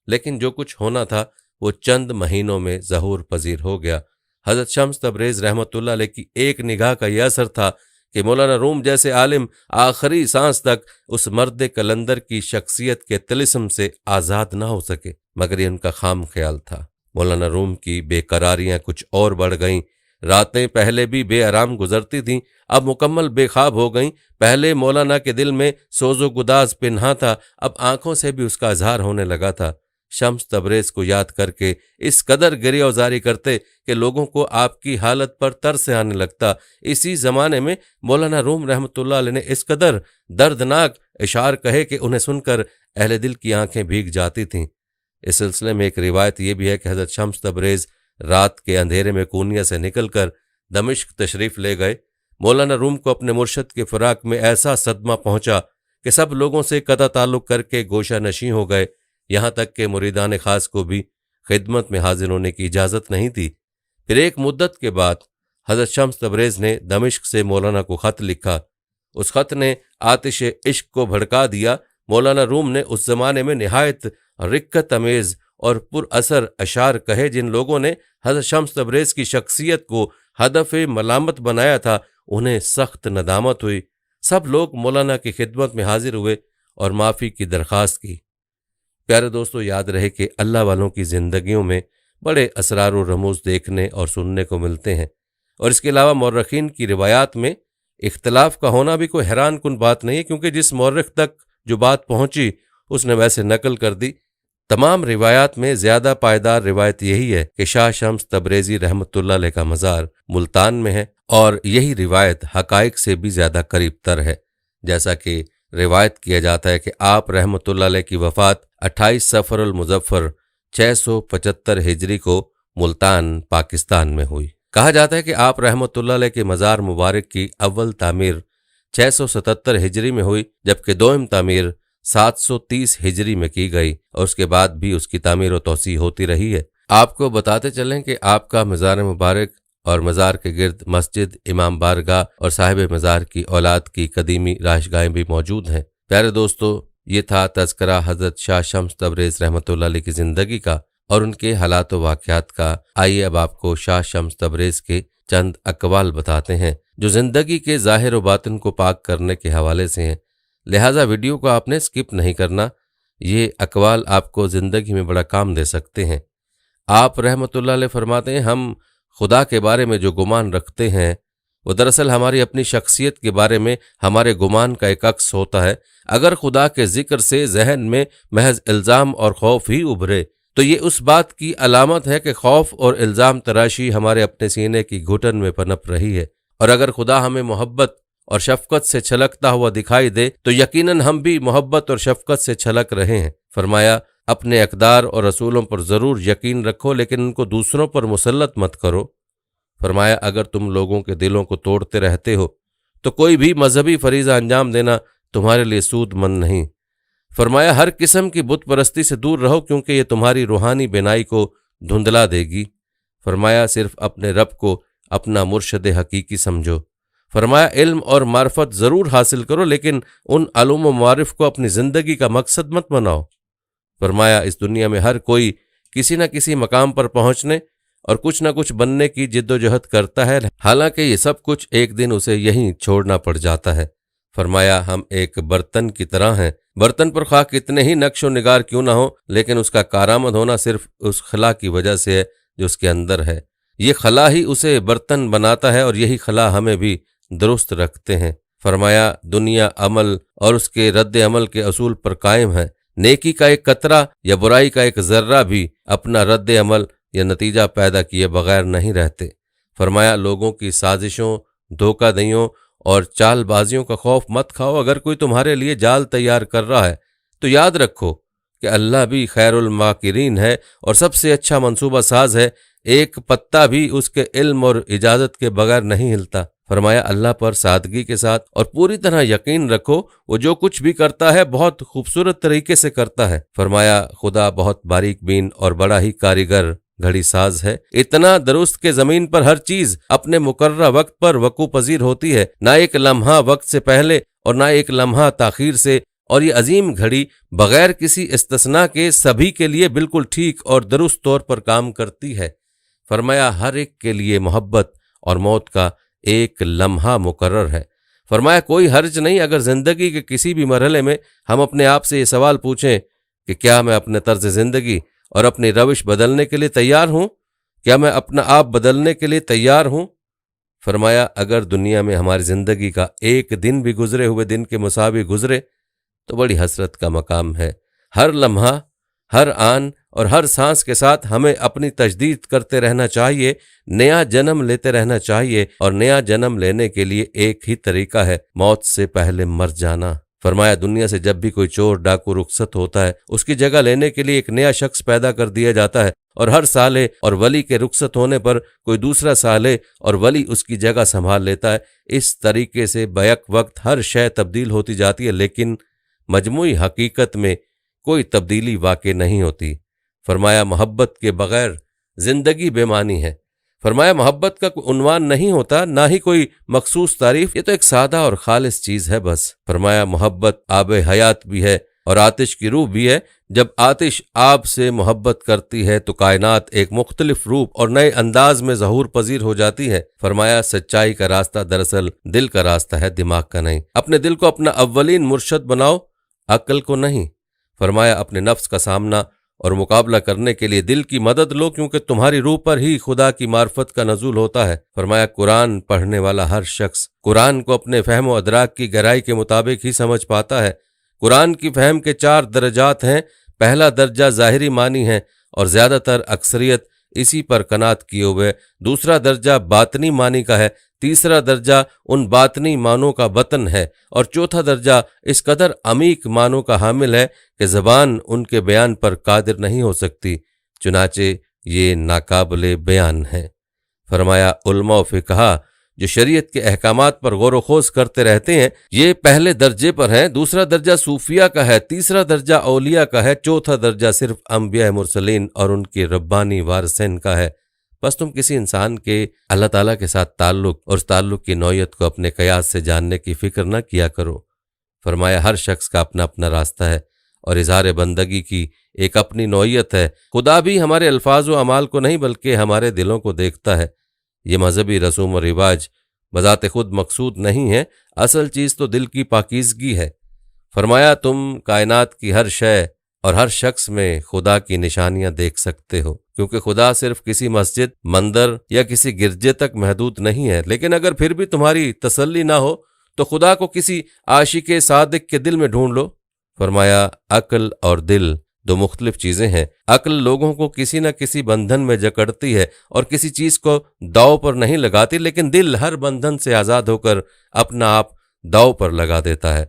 लेकिन जो कुछ होना था वो चंद महीनों में ज़हूर पजीर हो गया। हज़रत शम्स तबरेज़ रहमतुल्लाह अलैह की एक निगाह का यह असर था कि मौलाना रूम जैसे आलिम आखिरी सांस तक उस मर्द कलंदर की शख्सियत के तिलिस्म से आज़ाद न हो सके, मगर ये उनका खाम ख्याल था। मौलाना रूम की बेकरारियां कुछ और बढ़ गईं। रातें पहले भी बेआराम गुजरती थीं, अब मुकम्मल बेखाब हो गईं। पहले मौलाना के दिल में सोजो गुदाज पिन्हा था, अब आंखों से भी उसका इजहार होने लगा था। शम्स तबरेज़ को याद करके इस कदर गिरियावजारी करते कि लोगों को आपकी हालत पर तरस आने लगता। इसी ज़माने में मौलाना रूम रहमतुल्लाह अलैह ने इस कदर दर्दनाक इशार कहे कि उन्हें सुनकर अहले दिल की आंखें भीग जाती थीं। इस सिलसिले में एक रिवायत यह भी है कि हज़रत शम्स तबरेज़ रात के अंधेरे में कूनिया से निकलकर दमिश्क तशरीफ़ ले गए। मौलाना रूम को अपने मुर्शद के फ़राक में ऐसा सदमा पहुंचा कि सब लोगों से कता ताल्लुक़ करके गोशा नशी हो गए। यहाँ तक कि मुरीदान ख़ास को भी खिदमत में हाजिर होने की इजाज़त नहीं थी। फिर एक मुद्दत के बाद हज़रत शम्स तबरेज़ ने दमिश्क से मौलाना को ख़त लिखा। उस ख़त ने आतिश इश्क को भड़का दिया। मौलाना रूम ने उस ज़माने में निहायत रिक्कत अमेज़ और पुरअसर अशार कहे जिन लोगों ने हज़रत शम्स तबरेज़ की शख्सियत को हदफ मलामत बनाया था, उन्हें सख्त नदामत हुई। सब लोग मौलाना की खिदमत में हाजिर हुए और माफ़ी की दरख्वास्त की। प्यारे दोस्तों, याद रहे कि अल्लाह वालों की ज़िंदगियों में बड़े असरार व रमूज़ देखने और सुनने को मिलते हैं, और इसके अलावा मौरखीन की रिवायात में इख्तलाफ का होना भी कोई हैरान कुन बात नहीं है, क्योंकि जिस मौरख तक जो बात पहुंची उसने वैसे नकल कर दी। तमाम रिवायात में ज़्यादा पायदार रिवायत यही है कि शाह शम्स तबरेज़ी रहमतुल्लाह अलैह का मज़ार मुल्तान में है, और यही रिवायत हक़ाइक़ से भी ज़्यादा करीब तर है। जैसा कि रिवायत किया जाता है कि आप रहमतुल्लाह अलैह की वफ़ात 28 सफ़रुल मुज़फ़्फ़र 675 हिजरी को मुल्तान पाकिस्तान में हुई। कहा जाता है कि आप रहमतुल्लाह अलैह के मज़ार मुबारक की अव्वल तामीर 677 हिजरी में हुई, जबकि दोम तामीर 730 हिजरी में की गई, और उसके बाद भी उसकी तामीर व तौसी होती रही है। आपको बताते चलें कि आपका मज़ार मुबारक और मज़ार के गिर्द मस्जिद, इमाम बारगाह और साहिब मज़ार की औलाद की कदीमी राशगाहें भी मौजूद हैं। प्यारे दोस्तों, ये था तज़किरा हज़रत शाह शम्स तबरेज़ रहमतुल्लाह अलैह की ज़िंदगी का और उनके हालात व वाक़यात का। आइए अब आपको शाह शम्स तबरेज़ के चंद अक़वाल बताते हैं जो ज़िंदगी के ज़ाहिर व बातिन को पाक करने के हवाले से हैं। लिहाजा वीडियो को आपने स्किप नहीं करना। ये अक़वाल आपको ज़िंदगी में बड़ा काम दे सकते हैं। आप रहमतुल्लाह अलैह फरमाते हैं, हम खुदा के बारे में जो गुमान रखते हैं वो दरअसल हमारी अपनी शख्सियत के बारे में हमारे गुमान का एक अक्स होता है। अगर खुदा के जिक्र से जहन में महज इल्ज़ाम और खौफ ही उभरे तो ये उस बात की अलामत है कि खौफ और इल्ज़ाम तराशी हमारे अपने सीने की घुटन में पनप रही है। और अगर खुदा हमें मोहब्बत और शफकत से छलकता हुआ दिखाई दे तो यकीनन हम भी मोहब्बत और शफकत से छलक रहे हैं। फरमाया, अपने अक़दार और रसूलों पर ज़रूर यकीन रखो लेकिन उनको दूसरों पर मुसल्लत मत करो। फरमाया, अगर तुम लोगों के दिलों को तोड़ते रहते हो तो कोई भी मजहबी फरीज़ा अंजाम देना तुम्हारे लिए सूदमंद नहीं। फरमाया, हर किस्म की बुत परस्ती से दूर रहो क्योंकि ये तुम्हारी रूहानी बिनाई को धुंधला देगी। फरमाया, सिर्फ अपने रब को अपना मुर्शद हकीकी समझो। फरमाया, इल्म और मार्फत ज़रूर हासिल करो लेकिन उन अलूम व मारिफ को अपनी ज़िंदगी का मकसद मत बनाओ। फरमाया, इस दुनिया में हर कोई किसी न किसी मकाम पर पहुँचने और कुछ न कुछ बनने की जिद्दोजहद करता है, हालांकि ये सब कुछ एक दिन उसे यहीं छोड़ना पड़ जाता है। फरमाया, हम एक बर्तन की तरह हैं। बर्तन पर खा कितने ही नक्शो निगार क्यों ना हो लेकिन उसका कारामद होना सिर्फ उस खला की वजह से है जो उसके अंदर है। ये खला ही उसे बर्तन बनाता है और यही खला हमें भी दुरुस्त रखते हैं। फरमाया, दुनिया अमल और उसके रद्द अमल के असूल पर कायम है। नेकी का एक कतरा या बुराई का एक जर्रा भी अपना रद्द अमल या नतीजा पैदा किए बगैर नहीं रहते। फरमाया, लोगों की साजिशों, धोखाधड़ियों और चालबाजियों का खौफ मत खाओ। अगर कोई तुम्हारे लिए जाल तैयार कर रहा है तो याद रखो कि अल्लाह भी खैरुल माकिरीन है और सबसे अच्छा मंसूबा साज है। एक पत्ता भी उसके इल्म और इजाज़त के बगैर नहीं हिलता। फरमाया, अल्लाह पर सादगी के साथ और पूरी तरह यकीन रखो, वो जो कुछ भी करता है बहुत खूबसूरत तरीके से करता है। फरमाया, खुदा बहुत बारीक बीन और बड़ा ही कारीगर घड़ी साज है। इतना दुरुस्त के जमीन पर हर चीज अपने मुकर्रर वक्त पर वकू पजीर होती है, ना एक लम्हा वक्त से पहले और ना एक लम्हा ताखीर से। और ये अजीम घड़ी बगैर किसी इस्तिस्ना के सभी के लिए बिल्कुल ठीक और दुरुस्त तौर पर काम करती है। फरमाया, हर एक के लिए मोहब्बत और मौत का एक लम्हा मुकर्रर है। फरमाया, कोई हर्ज नहीं अगर जिंदगी के किसी भी मरहले में हम अपने आप से ये सवाल पूछें कि क्या मैं अपने तर्ज जिंदगी और अपनी रविश बदलने के लिए तैयार हूं? क्या मैं अपना आप बदलने के लिए तैयार हूं? फरमाया, अगर दुनिया में हमारी जिंदगी का एक दिन भी गुजरे हुए दिन के मुसावी गुजरे तो बड़ी हसरत का मकाम है। हर लम्हा, हर आन और हर सांस के साथ हमें अपनी तजदीद करते रहना चाहिए, नया जन्म लेते रहना चाहिए। और नया जन्म लेने के लिए एक ही तरीका है, मौत से पहले मर जाना। फरमाया, दुनिया से जब भी कोई चोर डाकू रुखसत होता है उसकी जगह लेने के लिए एक नया शख्स पैदा कर दिया जाता है और हर साले और वली के रुखसत होने पर कोई दूसरा साले और वली उसकी जगह संभाल लेता है। इस तरीके से बैक वक्त हर शय तब्दील होती जाती है लेकिन मजमूई हकीकत में कोई तब्दीली वाक़ई नहीं होती। फरमाया, मोहब्बत के बगैर जिंदगी बेमानी है। फरमाया, मोहब्बत का कोई उन्वान नहीं होता, ना ही कोई मखसूस तारीफ, ये तो एक सादा और खालिस चीज है बस। फरमाया, मोहब्बत आब हयात भी है और आतिश की रूह भी है। जब आतिश आब से मोहब्बत करती है तो कायनात एक मुख्तलिफ रूप और नए अंदाज में ज़हूर पजीर हो जाती है। फरमाया, सच्चाई का रास्ता दरअसल दिल का रास्ता है, दिमाग का नहीं। अपने दिल को अपना अव्वलीन मुर्शद बनाओ, अक्ल को नहीं। फरमाया, अपने नफ्स का सामना और मुकाबला करने के लिए दिल की मदद लो क्योंकि तुम्हारी रूह पर ही खुदा की मार्फत का नजूल होता है। फरमाया, कुरान पढ़ने वाला हर शख्स कुरान को अपने फहम व अदराक की गहराई के मुताबिक ही समझ पाता है। कुरान की फहम के 4 दर्जात हैं। पहला दर्जा ज़ाहिरी मानी है और ज़्यादातर अक्सरियत इसी पर कनात किए हुए। दूसरा दर्जा बातनी मानी का है। तीसरा दर्जा उन बातनी मानों का बतन है और चौथा दर्जा इस कदर अमीक मानों का हामिल है कि ज़बान उनके बयान पर कादिर नहीं हो सकती, चुनाचे ये नाकाबिले बयान है। फरमाया, उलमा व फिक़हा जो शरीयत के अहकामात पर गौर व खोज करते रहते हैं ये पहले दर्जे पर हैं। दूसरा दर्जा सूफिया का है, तीसरा दर्जा औलिया का है, चौथा दर्जा सिर्फ अंबिया मुरसलीन और उनके रब्बानी वारसिन का है, बस तुम किसी इंसान के अल्लाह ताला के साथ ताल्लुक और उस ताल्लुक की नौयत को अपने कयास से जानने की फिक्र न किया करो। फरमाया हर शख्स का अपना अपना रास्ता है और इज़हार बंदगी की एक अपनी नौयत है। खुदा भी हमारे अल्फाज व अमाल को नहीं बल्कि हमारे दिलों को देखता है। ये मजहबी रसूम और रिवाज बजाते खुद मकसूद नहीं है, असल चीज़ तो दिल की पाकीज़गी है। फरमाया तुम कायनात की हर शय और हर शख्स में खुदा की निशानियां देख सकते हो, क्योंकि खुदा सिर्फ किसी मस्जिद, मंदिर या किसी गिरजे तक महदूद नहीं है। लेकिन अगर फिर भी तुम्हारी तसल्ली ना हो तो खुदा को किसी आशिके सादिक के दिल में ढूंढ लो। फरमाया अक्ल और दिल दो मुख्तलिफ चीजें हैं। अक्ल लोगों को किसी न किसी बंधन में जकड़ती है और किसी चीज को दांव पर नहीं लगाती, लेकिन दिल हर बंधन से आजाद होकर अपना आप दांव पर लगा देता है।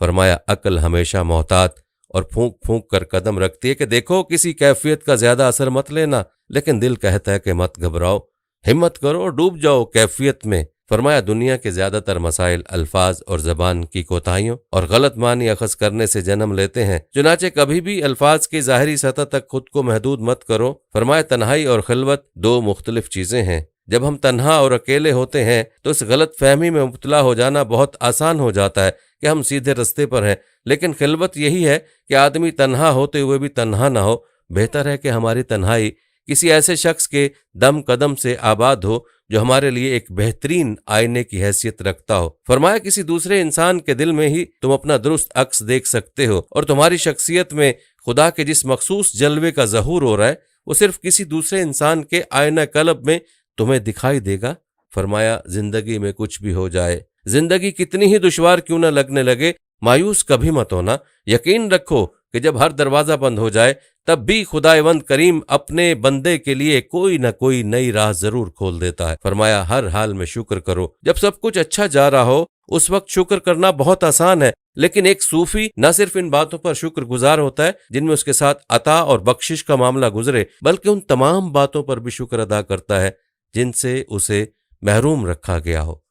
फरमाया अक्ल हमेशा मोहतात और फूंक फूंक कर कदम रखती है कि देखो किसी कैफियत का ज्यादा असर मत लेना, लेकिन दिल कहता है कि मत घबराओ, हिम्मत करो और डूब जाओ कैफियत में। फरमाया दुनिया के ज्यादातर मसाइल अल्फाज और जबान की कोताहियों और गलत मानी अखज़ करने से जन्म लेते हैं। चुनाचे कभी भी अल्फाज की ज़ाहिरी सतह तक खुद को महदूद मत करो। फरमाया तन्हाई और खिलवत दो मुख्तलिफ चीजें हैं। जब हम तन्हा और अकेले होते हैं तो इस गलत फहमी में मुब्तला हो जाना बहुत आसान हो जाता है कि हम सीधे रस्ते पर हैं, लेकिन खिलवत यही है कि आदमी तन्हा होते हुए भी तन्हा ना हो। बेहतर है कि हमारी तन्हाई किसी ऐसे शख्स के दम कदम से आबाद हो जो हमारे लिए एक बेहतरीन आईने की हैसियत रखता हो। फरमाया किसी दूसरे इंसान के दिल में ही तुम अपना दुरुस्त अक्स देख सकते हो और तुम्हारी शख्सियत में खुदा के जिस मखसूस जलवे का ज़हूर हो रहा है वो सिर्फ किसी दूसरे इंसान के आईना कलब में तुम्हें दिखाई देगा। फरमाया जिंदगी में कुछ भी हो जाए, जिंदगी कितनी ही दुश्वार क्यों न लगने लगे, मायूस कभी मत होना। यकीन रखो कि जब हर दरवाजा बंद हो जाए तब भी खुदावंद करीम अपने बंदे के लिए कोई न कोई नई राह जरूर खोल देता है। फरमाया हर हाल में शुक्र करो। जब सब कुछ अच्छा जा रहा हो उस वक्त शुक्र करना बहुत आसान है, लेकिन एक सूफी न सिर्फ इन बातों पर शुक्र गुजार होता है जिनमें उसके साथ अता और बख्शिश का मामला गुजरे, बल्कि उन तमाम बातों पर भी शुक्र अदा करता है जिनसे उसे महरूम रखा गया हो।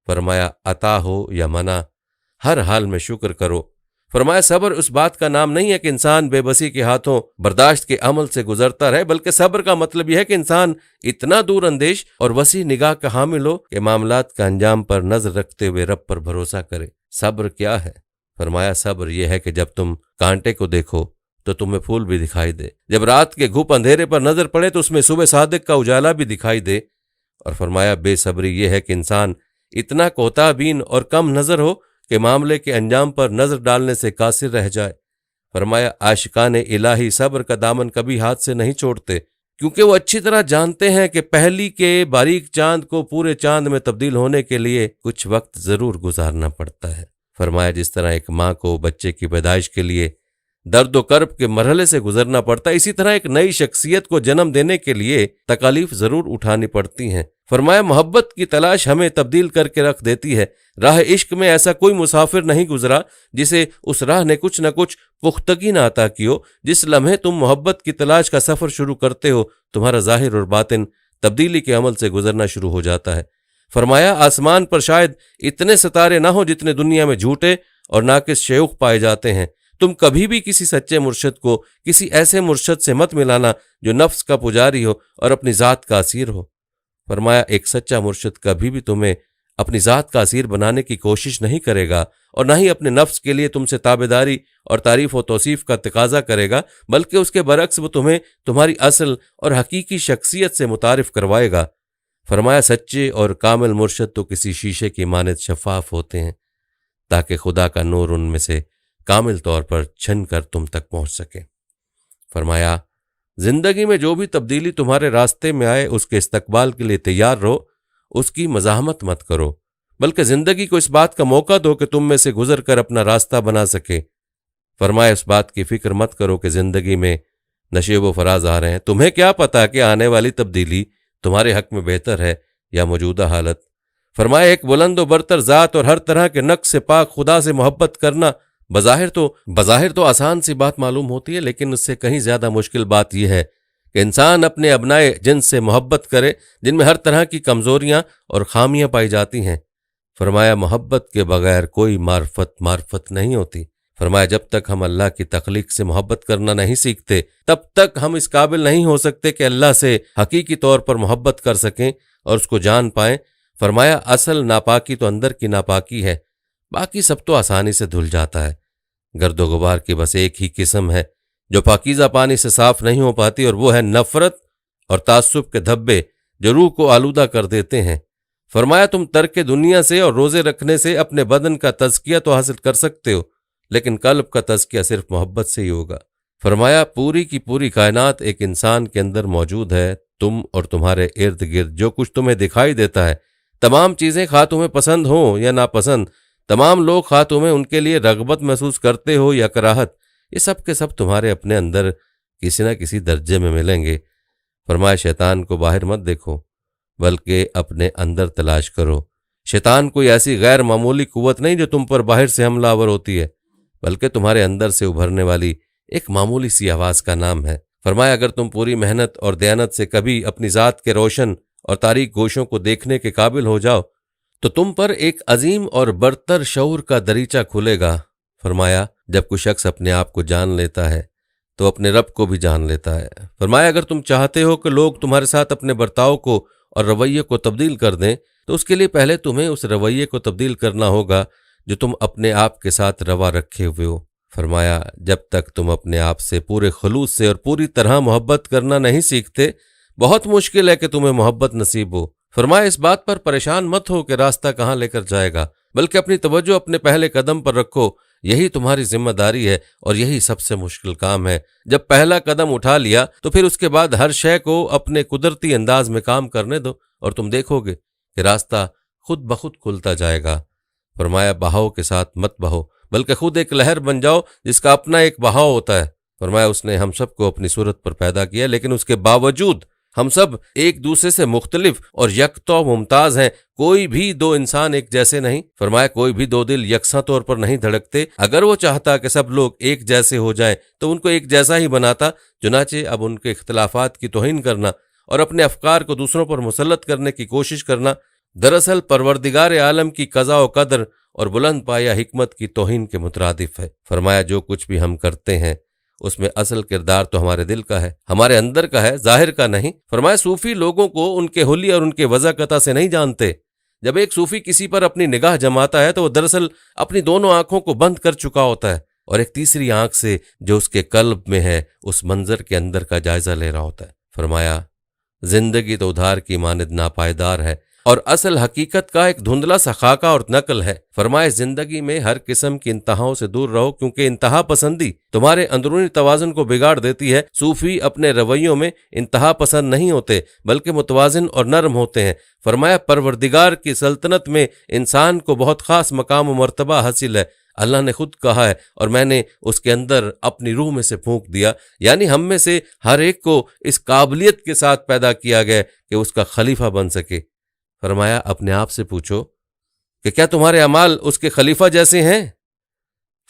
फरमाया अता हो या मना, हर हाल में शुक्र करो। फरमाया सब्र उस बात का नाम नहीं है कि इंसान बेबसी के हाथों बर्दाश्त के अमल से गुजरता रहे, बल्कि सब्र का मतलब यह है कि इंसान इतना दूर अंदेश और वसी निगाह का हामिल हो कि मामलात का अंजाम पर नजर रखते हुए रब पर भरोसा करे। सब्र क्या है? फरमाया सब्र यह है कि जब तुम कांटे को देखो तो तुम्हें फूल भी दिखाई दे, जब रात के घुप अंधेरे पर नजर पड़े तो उसमें सुबह सादिक का उजाला भी दिखाई दे। और फरमाया बेसब्री यह है कि इंसान इतना कोताबीन और कम नजर हो कि मामले के अंजाम पर नजर डालने से कासिर रह जाए। फरमाया आशिकाने इलाही सब्र का दामन कभी हाथ से नहीं छोड़ते, क्योंकि वो अच्छी तरह जानते हैं कि पहली के बारीक चांद को पूरे चांद में तब्दील होने के लिए कुछ वक्त जरूर गुजारना पड़ता है। फरमाया जिस तरह एक माँ को बच्चे की पैदाइश के लिए दर्द व कर्ब के मरहले से गुजरना पड़ता है, इसी तरह एक नई शख्सियत को जन्म देने के लिए तकालीफ जरूर उठानी पड़ती हैं। फरमाया मोहब्बत की तलाश हमें तब्दील करके रख देती है। राह इश्क में ऐसा कोई मुसाफिर नहीं गुजरा जिसे उस राह ने कुछ न कुछ पुख्तगी न अता की हो। जिस लम्हे तुम मोहब्बत की तलाश का सफर शुरू करते हो तुम्हारा जाहिर और बातिन तब्दीली के अमल से गुजरना शुरू हो जाता है। फरमाया आसमान पर शायद इतने सितारे ना हो जितने दुनिया में झूठे और नाकिस शेयूख पाए जाते हैं। तुम कभी भी किसी सच्चे मुर्शद को किसी ऐसे मुर्शद से मत मिलाना जो नफ्स का पुजारी हो और अपनी जात का असीर हो। फरमाया एक सच्चा मुर्शद कभी भी तुम्हें अपनी जात का असीर बनाने की कोशिश नहीं करेगा और न ही अपने नफ्स के लिए तुमसे ताबेदारी और तारीफ व तौसीफ का तकाजा करेगा, बल्कि उसके बरक्स वो तुम्हें तुम्हारी असल और हकीकी शख्सियत से मुतारिफ करवाएगा। फरमाया सच्चे और कामिल मुर्शद तो किसी शीशे की मानद शफाफ होते हैं ताकि खुदा का नूर उनमें से कामिल तौर पर छन कर तुम तक पहुंच सके। फरमाया जिंदगी में जो भी तब्दीली तुम्हारे रास्ते में आए उसके इस्तकबाल के लिए तैयार रहो, उसकी मज़ाहमत मत करो, बल्कि जिंदगी को इस बात का मौका दो कि तुम में से गुजर कर अपना रास्ता बना सके। फरमाया इस बात की फिक्र मत करो कि जिंदगी में नशे व फराज आ रहे हैं, तुम्हें क्या पता कि आने वाली तब्दीली तुम्हारे हक में बेहतर है या मौजूदा हालत। फरमाया एक बुलंद व बरतर ज़ात और हर तरह के नक्श से पाक खुदा से मोहब्बत करना बज़ाहिर तो आसान सी बात मालूम होती है, लेकिन उससे कहीं ज्यादा मुश्किल बात यह है कि इंसान अपने अबनाए जिन्स से मोहब्बत करे जिनमें हर तरह की कमजोरियां और खामियां पाई जाती हैं। फरमाया मोहब्बत के बगैर कोई मार्फत नहीं होती। फरमाया जब तक हम अल्लाह की तख्लीक से मोहब्बत करना नहीं सीखते तब तक हम इस काबिल नहीं हो सकते कि अल्लाह से हकीकी तौर पर मोहब्बत कर सकें और उसको जान पाएं। फरमाया असल नापाकी तो अंदर की नापाकी है, बाकी सब तो आसानी से धुल जाता है। गर्दो गुबार की बस एक ही किस्म है जो पाकीज़ा पानी से साफ नहीं हो पाती, और वो है नफरत और ताज्जुब के धब्बे जो रूह को आलूदा कर देते हैं। फरमाया तुम तर्क दुनिया से और रोजे रखने से अपने बदन का तज़किया तो हासिल कर सकते हो, लेकिन कल्ब का तज़किया सिर्फ मोहब्बत से ही होगा। फरमाया पूरी की पूरी कायनात एक इंसान के अंदर मौजूद है। तुम और तुम्हारे इर्द गिर्द जो कुछ तुम्हें दिखाई देता है, तमाम चीज़ें खा तुम्हें पसंद हो या नापसंद, तमाम लोग खा तुम्हें उनके लिए रगबत महसूस करते हो या कराहत, ये सब के सब तुम्हारे अपने अंदर किसी न किसी दर्जे में मिलेंगे। फरमाया शैतान को बाहर मत देखो बल्कि अपने अंदर तलाश करो। शैतान कोई ऐसी गैर मामूली कुव्वत नहीं जो तुम पर बाहर से हमलावर होती है, बल्कि तुम्हारे अंदर से उभरने वाली एक मामूली सी आवाज़ का नाम है। फरमाया अगर तुम पूरी मेहनत और दयानत से कभी अपनी ज़ात के रोशन और तारीक गोशों को देखने के काबिल हो जाओ तो तुम पर एक अजीम और बरतर शऊर का दरीचा खुलेगा। फरमाया जब कोई शख्स अपने आप को जान लेता है तो अपने रब को भी जान लेता है। फरमाया अगर तुम चाहते हो कि लोग तुम्हारे साथ अपने बर्ताव को और रवैये को तब्दील कर दें तो उसके लिए पहले तुम्हें उस रवैये को तब्दील करना होगा जो तुम अपने आप के साथ रवा रखे हुए हो। फरमाया जब तक तुम अपने आप से पूरे खलूस से और पूरी तरह मोहब्बत करना नहीं सीखते, बहुत मुश्किल है कि तुम्हें मोहब्बत नसीब हो। फरमाया इस बात पर परेशान मत हो कि रास्ता कहाँ लेकर जाएगा, बल्कि अपनी तवज्जो अपने पहले कदम पर रखो। यही तुम्हारी जिम्मेदारी है और यही सबसे मुश्किल काम है। जब पहला कदम उठा लिया तो फिर उसके बाद हर शय को अपने कुदरती अंदाज में काम करने दो और तुम देखोगे कि रास्ता खुद ब खुद खुलता जाएगा। फरमाया बहाव के साथ मत बहो बल्कि खुद एक लहर बन जाओ जिसका अपना एक बहाव होता है। फरमाया उसने हम सबको अपनी सूरत पर पैदा किया, लेकिन उसके बावजूद हम सब एक दूसरे से मुख्तलिफ और यकतो मुमताज हैं। कोई भी दो इंसान एक जैसे नहीं। फरमाया कोई भी दो दिल यकसा तौर पर नहीं धड़कते। अगर वो चाहता कि सब लोग एक जैसे हो जाएं तो उनको एक जैसा ही बनाता। चुनाचे अब उनके इख्तलाफात की तौहीन करना और अपने अफकार को दूसरों पर मुसल्लत करने की कोशिश करना दरअसल परवरदिगार आलम की कज़ा व कदर और बुलंद पाया हिकमत की तौहीन के मुतरादिफ है। फरमाया जो कुछ भी हम करते हैं उसमें असल किरदार तो हमारे दिल का है, हमारे अंदर का है, जाहिर का नहीं। फरमाया सूफी लोगों को उनके हुली और उनके वज़ाकता से नहीं जानते। जब एक सूफी किसी पर अपनी निगाह जमाता है तो वो दरअसल अपनी दोनों आंखों को बंद कर चुका होता है और एक तीसरी आंख से जो उसके कल्ब में है उस मंजर के अंदर का जायजा ले रहा होता है। फरमाया जिंदगी तो उधार की मानिद नापायदार है और असल हकीकत का एक धुंधला सा खाका और नकल है। फरमाए जिंदगी में हर किस्म की इंतहाओं से दूर रहो, क्योंकि इंतहा पसंदी तुम्हारे अंदरूनी तवाज़ुन को बिगाड़ देती है। सूफी अपने रवैयों में इंतहा पसंद नहीं होते बल्कि मुतवाज़िन और नरम होते हैं। फरमाया परवरदिगार की सल्तनत में इंसान को बहुत खास मकाम और मर्तबा हासिल है। अल्लाह ने खुद कहा है और मैंने उसके अंदर अपनी रूह में से फूंक दिया, यानी हम में से हर एक को इस काबिलियत के साथ पैदा किया गया कि उसका खलीफा बन सके। फरमाया अपने आप से पूछो कि क्या तुम्हारे अमाल उसके खलीफा जैसे हैं।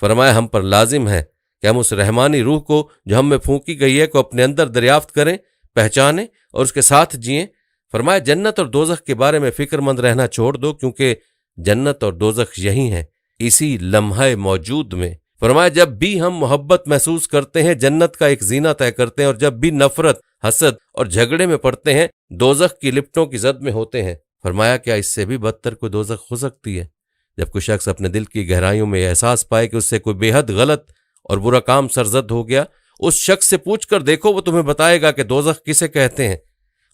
फरमाया हम पर लाजिम है कि हम उस रहमानी रूह को जो हम में फूंकी गई है को अपने अंदर दरियाफ्त करें, पहचानें और उसके साथ जिएं। फरमाया जन्नत और दोजख के बारे में फिक्रमंद रहना छोड़ दो, क्योंकि जन्नत और दोजख यही हैं इसी लम्हे मौजूद में। फरमाया जब भी हम मोहब्बत महसूस करते हैं जन्नत का एक जीना तय करते हैं, और जब भी नफरत, हसद और झगड़े में पड़ते हैं दोजख की लिपटों की जद में होते हैं। फरमाया क्या इससे भी बदतर कोई दोजख हो सकती है? जब कोई शख्स अपने दिल की गहराइयों में एहसास पाए कि उससे कोई बेहद गलत और बुरा काम सरजद हो गया, उस शख्स से पूछ कर देखो, वो तुम्हें बताएगा कि दोजख किसे कहते हैं।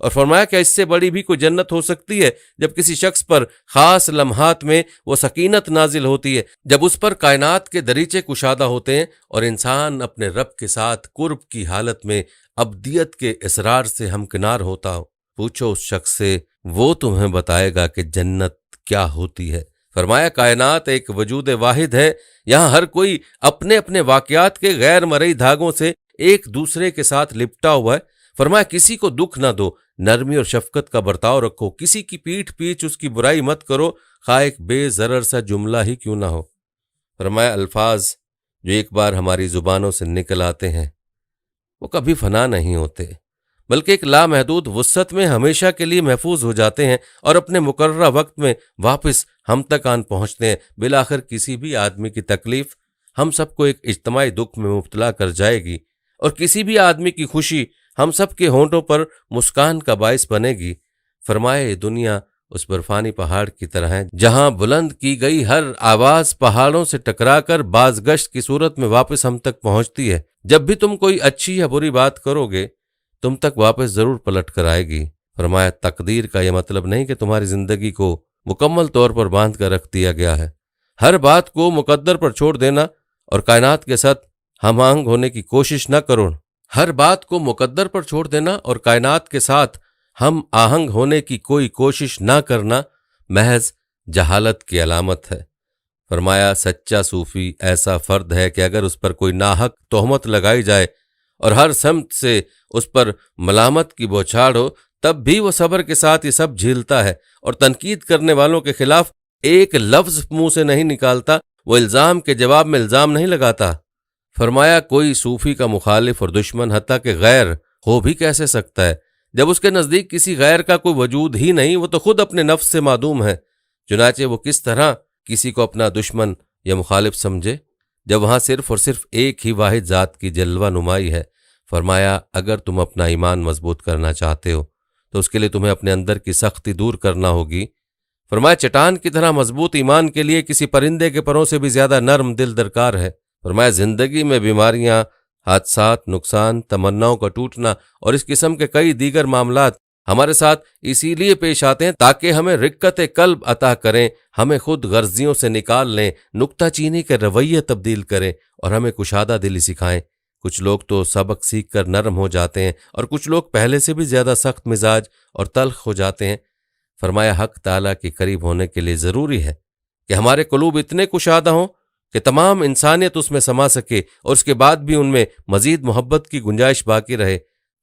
और फरमाया क्या इससे बड़ी भी कोई जन्नत हो सकती है जब किसी शख्स पर खास लम्हात में वो सकीनत नाजिल होती है, जब उस पर कायनात के दरीचे कुशादा होते हैं और इंसान अपने रब के साथ कुर्ब की हालत में अब्दियत के इसरार से हमकिनार होता हो। पूछो उस शख्स से, वो तुम्हें बताएगा कि जन्नत क्या होती है। फरमाया कायनात एक वजूद वाहिद है, यहाँ हर कोई अपने अपने वाकयात के गैर मरई धागों से एक दूसरे के साथ लिपटा हुआ है। फरमाया किसी को दुख ना दो, नरमी और शफकत का बर्ताव रखो, किसी की पीठ पीछ उसकी बुराई मत करो, खा एक बेजरर सा जुमला ही क्यों ना हो। फरमाया अल्फाज जो एक बार हमारी जुबानों से निकल आते हैं वो कभी फना नहीं होते, बल्कि एक लामहदूद वुस्सत में हमेशा के लिए महफूज हो जाते हैं और अपने मुकर्ररा वक्त में वापस हम तक आन पहुंचते हैं। बिलाखिर किसी भी आदमी की तकलीफ हम सबको एक इज्तमाई दुख में मुब्तला कर जाएगी और किसी भी आदमी की खुशी हम सब के होंठों पर मुस्कान का बाइस बनेगी। फरमाए ये दुनिया उस बर्फानी पहाड़ की तरह है जहां बुलंद की गई हर आवाज पहाड़ों से टकराकर बाजगश्त की सूरत में वापस हम तक पहुंचती है। जब भी तुम कोई अच्छी या बुरी बात करोगे तुम तक वापस जरूर पलट कर आएगी। फरमाया तकदीर का यह मतलब नहीं कि तुम्हारी जिंदगी को मुकम्मल तौर पर बांध कर रख दिया गया है। हर बात को मुकद्दर पर छोड़ देना और कायनात के साथ हम आहंग होने की कोशिश न करो। हर बात को मुकद्दर पर छोड़ देना और कायनात के साथ हम आहंग होने की कोई कोशिश ना करना महज जहालत की अलामत है। फरमाया सच्चा सूफी ऐसा फर्द है कि अगर उस पर कोई नाहक तोहमत लगाई जाए और हर समत से उस पर मलामत की बौछार हो तब भी वो सब्र के साथ ये सब झेलता है और तनकीद करने वालों के खिलाफ एक लफ्ज मुंह से नहीं निकालता, वो इल्जाम के जवाब में इल्जाम नहीं लगाता। फरमाया कोई सूफी का मुखालिफ और दुश्मन हत्ता के गैर हो भी कैसे सकता है जब उसके नज़दीक किसी गैर का कोई वजूद ही नहीं, वो तो खुद अपने नफ्स से मादूम है। चुनाचे वो किस तरह किसी को अपना दुश्मन या मुखालिफ समझे जब वहां सिर्फ और सिर्फ एक ही वाहिद ज़ात की जलवा नुमाई है। फरमाया अगर तुम अपना ईमान मजबूत करना चाहते हो तो उसके लिए तुम्हें अपने अंदर की सख्ती दूर करना होगी। फरमाया चट्टान की तरह मजबूत ईमान के लिए किसी परिंदे के परों से भी ज्यादा नर्म दिल दरकार है। फरमाया जिंदगी में बीमारियां, हादसात, नुकसान, तमन्नाओं का टूटना और इस किस्म के कई दीगर मामलात हमारे साथ इसीलिए पेश आते हैं ताकि हमें रिक्कत कल्ब अता करें, हमें खुद गर्जियों से निकाल लें, नुक्ताचीनी के रवैये तब्दील करें और हमें कुशादा दिली सिखाएं। कुछ लोग तो सबक सीख कर नरम हो जाते हैं और कुछ लोग पहले से भी ज्यादा सख्त मिजाज और तल्ख हो जाते हैं। फरमाया हक ताला के करीब होने के लिए ज़रूरी है कि हमारे कुलूब इतने कुशादा हों कि तमाम इंसानियत उसमें समा सके और उसके बाद भी उनमें मजीद मोहब्बत की गुंजाइश बाकी रहे।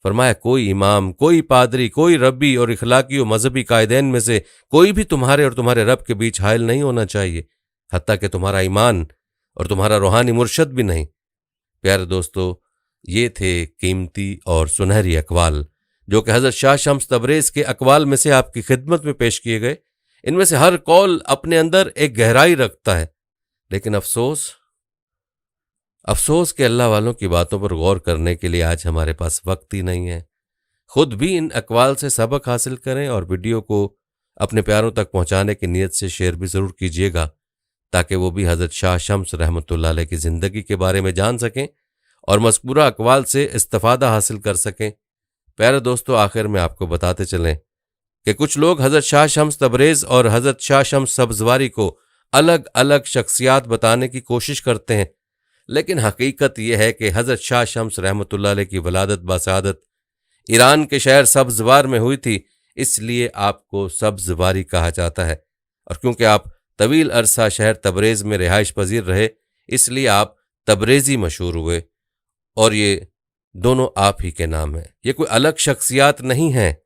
फरमाया कोई इमाम, कोई पादरी, कोई रब्बी और इखलाकी और मजहबी कायदेन में से कोई भी तुम्हारे और तुम्हारे रब के बीच हायल नहीं होना चाहिए, हत्ता कि तुम्हारा ईमान और तुम्हारा रूहानी मुर्शद भी नहीं। प्यारे दोस्तों, ये थे कीमती और सुनहरी अकवाल जो कि हज़रत शाह शम्स तबरेज़ के अकवाल में से आपकी खिदमत में पेश किए गए। इनमें से हर कौल अपने अंदर एक गहराई रखता है, लेकिन अफसोस के अल्लाह वालों की बातों पर गौर करने के लिए आज हमारे पास वक्त ही नहीं है। खुद भी इन अकवाल से सबक हासिल करें और वीडियो को अपने प्यारों तक पहुंचाने की नीयत से शेयर भी ज़रूर कीजिएगा ताकि वो भी हज़रत शाह शम्स रहमतुल्लाह अलैह की ज़िंदगी के बारे में जान सकें और मज़कूरा अकवाल से इस्तिफ़ादा हासिल कर सकें। प्यारे दोस्तों, आखिर में आपको बताते चलें कि कुछ लोग हज़रत शाह शम्स तबरेज़ और हज़रत शाह शम्स सब्ज़वारी को अलग अलग शख्सियात बताने की कोशिश करते हैं, लेकिन हकीकत यह है कि हज़रत शाह शम्स रहमतुल्लाह अलैह की वलादत बासादत ईरान के शहर सब्ज़वार में हुई थी, इसलिए आपको सब्ज़वारी कहा जाता है। और क्योंकि आप तवील अरसा शहर तबरेज़ में रिहाइश पजीर रहे इसलिए आप तबरेज़ी मशहूर हुए और ये दोनों आप ही के नाम है, ये कोई अलग शख्सियात नहीं हैं।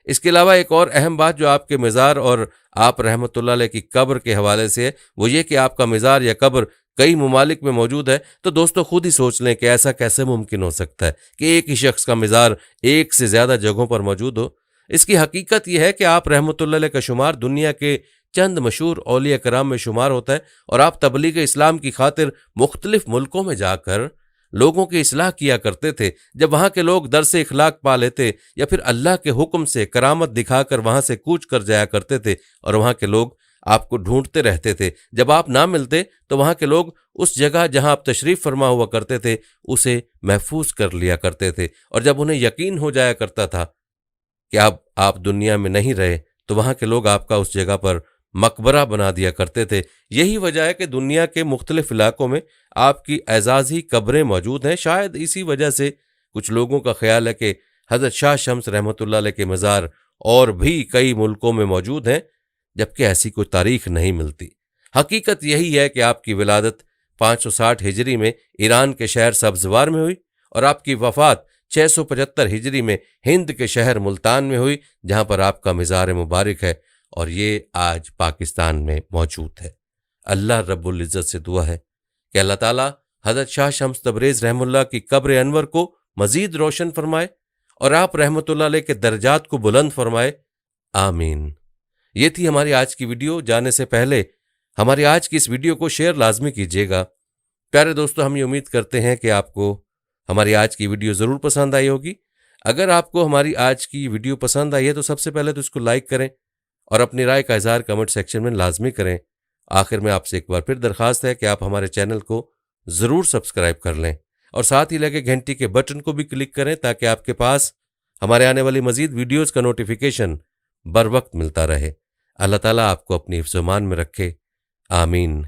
इसके अलावा एक और अहम बात जो आपके मज़ार और आप रहमतुल्लाह अलैह की कब्र के हवाले से है वो ये कि आपका मज़ार या कब्र कई ममालिक में मौजूद है। तो दोस्तों खुद ही सोच लें कि ऐसा कैसे मुमकिन हो सकता है कि एक ही शख्स का मज़ार एक से ज़्यादा जगहों पर मौजूद हो। इसकी हकीकत यह है कि आप रहमतुल्लाह अलैह का शुमार दुनिया के चंद मशहूर औलिया कराम में शुमार होता है और आप तबलीग इस्लाम की खातिर मुख्तलिफ मुल्कों में जाकर लोगों की इस्लाह किया करते थे। जब वहाँ के लोग दर से इखलाक पा लेते या फिर अल्लाह के हुक्म से करामत दिखाकर वहाँ से कूच कर जाया करते थे और वहाँ के लोग आपको ढूंढते रहते थे। जब आप ना मिलते तो वहाँ के लोग उस जगह जहाँ आप तशरीफ़ फरमा हुआ करते थे उसे महफूज कर लिया करते थे और जब उन्हें यकीन हो जाया करता था कि अब आप दुनिया में नहीं रहे तो वहाँ के लोग आपका उस जगह पर मकबरा बना दिया करते थे। यही वजह है कि दुनिया के मुख्तलिफ इलाकों में आपकी एजाज़ी कब्रें मौजूद हैं। शायद इसी वजह से कुछ लोगों का ख्याल है कि हज़रत शाह शम्स रहमतुल्लाह अलैह के मज़ार और भी कई मुल्कों में मौजूद हैं, जबकि ऐसी कोई तारीख नहीं मिलती। हकीकत यही है कि आपकी विलादत 560 हिजरी में ईरान के शहर सब्ज़वार में हुई और आपकी वफ़ात 675 हिजरी में हिंद के शहर मुल्तान में हुई, जहाँ पर आपका मज़ार मुबारक है और ये आज पाकिस्तान में मौजूद है। अल्लाह रब्बुल इज़्ज़त से दुआ है कि अल्लाह ताला हज़रत शाह शम्स तबरेज़ रहमुल्लाह की कब्र अनवर को मज़ीद रोशन फरमाए और आप रहमतुल्लाह अलैह के दर्जात को बुलंद फरमाए, आमीन। ये थी हमारी आज की वीडियो। जाने से पहले हमारी आज की इस वीडियो को शेयर लाजमी कीजिएगा प्यारे दोस्तों, हम ये उम्मीद करते हैं कि आपको हमारी आज की वीडियो ज़रूर पसंद आई होगी। अगर आपको हमारी आज की वीडियो पसंद आई है तो सबसे पहले तो इसको लाइक करें और अपनी राय का इज़हार कमेंट सेक्शन में लाजमी करें। आखिर में आपसे एक बार फिर दरख्वास्त है कि आप हमारे चैनल को ज़रूर सब्सक्राइब कर लें और साथ ही लगे घंटी के बटन को भी क्लिक करें ताकि आपके पास हमारे आने वाली मज़ीद वीडियोज़ का नोटिफिकेशन बर वक्त मिलता रहे। अल्लाह ताला आपको अपनी हिफ्ज़-ओ-मान में रखे। आमीन।